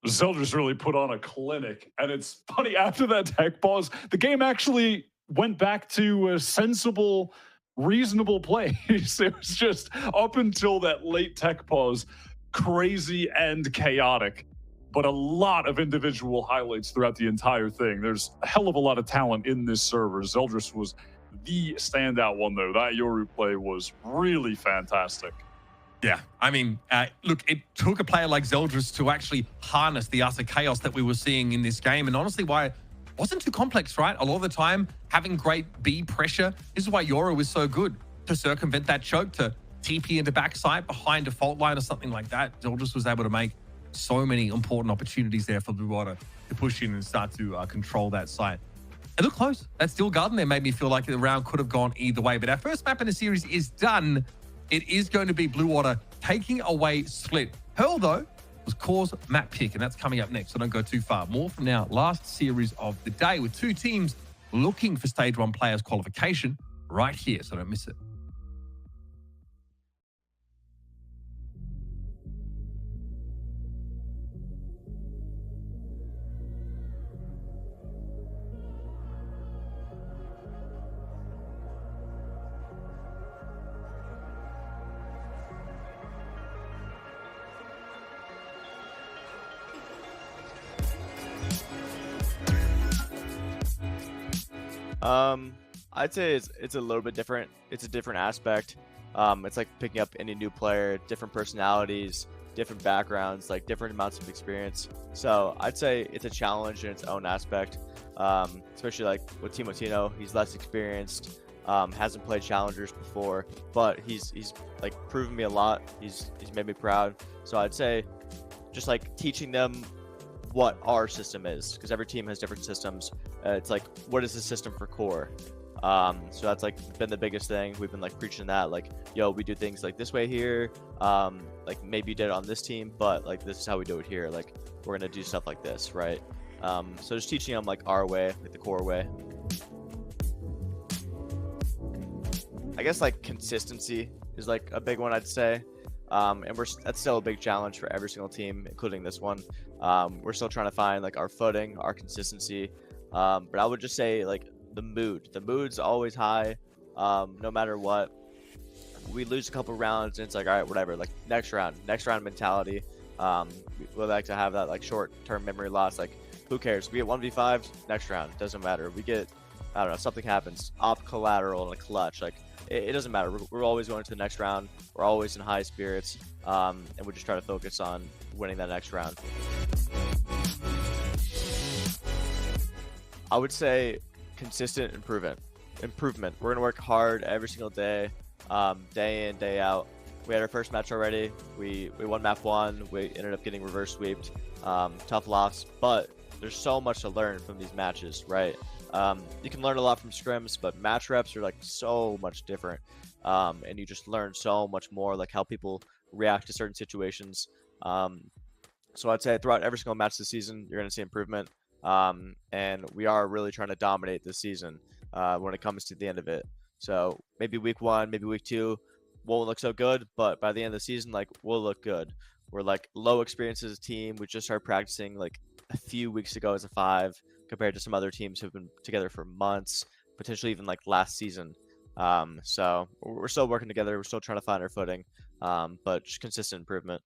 Zeldris really put on a clinic, and it's funny, after that tech pause, the game actually went back to a sensible, reasonable plays. It was just up until that late tech pause, crazy and chaotic, but a lot of individual highlights throughout the entire thing. There's a hell of a lot of talent in this server. Zeldris was the standout one, though. That Yoru play was really fantastic. Yeah, I mean, look, it took a player like Zeldris to actually harness the utter chaos that we were seeing in this game, and honestly, why it wasn't too complex, right? A lot of the time, having great B pressure, this is why Yoru was so good, to circumvent that choke, to TP into backside behind a fault line or something like that. Zeldris was able to make so many important opportunities there for Blue Water to push in and start to control that site. It looked close. That Steel Garden there made me feel like the round could have gone either way, but our first map in the series is done. It is going to be Blue Water taking away Split. Pearl, though, was Core's map pick, and that's coming up next, so don't go too far. More from our last series of the day with two teams looking for Stage 1 players qualification right here, so don't miss it. I'd say it's a little bit different. It's a different aspect. It's like picking up any new player, different personalities, different backgrounds, like different amounts of experience. So I'd say it's a challenge in its own aspect. Especially like with Timotino, he's less experienced, hasn't played challengers before, but he's like proven me a lot. He's made me proud. So I'd say just like teaching them what our system is, because every team has different systems. It's like, what is the system for Core? So that's like been the biggest thing. We've been like preaching that, like, yo, we do things like this way here. Like maybe you did it on this team, but like this is how we do it here. Like we're gonna do stuff like this, right? So just teaching them like our way, like the Core way. I guess like consistency is like a big one, I'd say. And that's still a big challenge for every single team, including this one. We're still trying to find like our footing, our consistency. But I would just say like the mood's always high, no matter what. We lose a couple rounds and it's like, all right, whatever, like next round mentality. We like to have that like short-term memory loss. Like who cares? We get 1v5 next round, doesn't matter. We get, I don't know, something happens off collateral and a clutch, like it doesn't matter. We're always going to the next round. We're always in high spirits, and we just try to focus on winning that next round. I would say consistent improvement. We're gonna work hard every single day, day in, day out. We had our first match already. We won map 1. We ended up getting reverse sweeped. Tough loss, but there's so much to learn from these matches, right? You can learn a lot from scrims, but match reps are like so much different, and you just learn so much more, like how people react to certain situations. So I'd say throughout every single match this season, you're going to see improvement, and we are really trying to dominate this season when it comes to the end of it. So maybe week 1, maybe week 2 won't look so good, but by the end of the season, like we'll look good. We're like low experience as a team. We just started practicing like a few weeks ago as a 5, compared to some other teams who've been together for months, potentially even like last season. So we're still working together. We're still trying to find our footing, but just consistent improvement.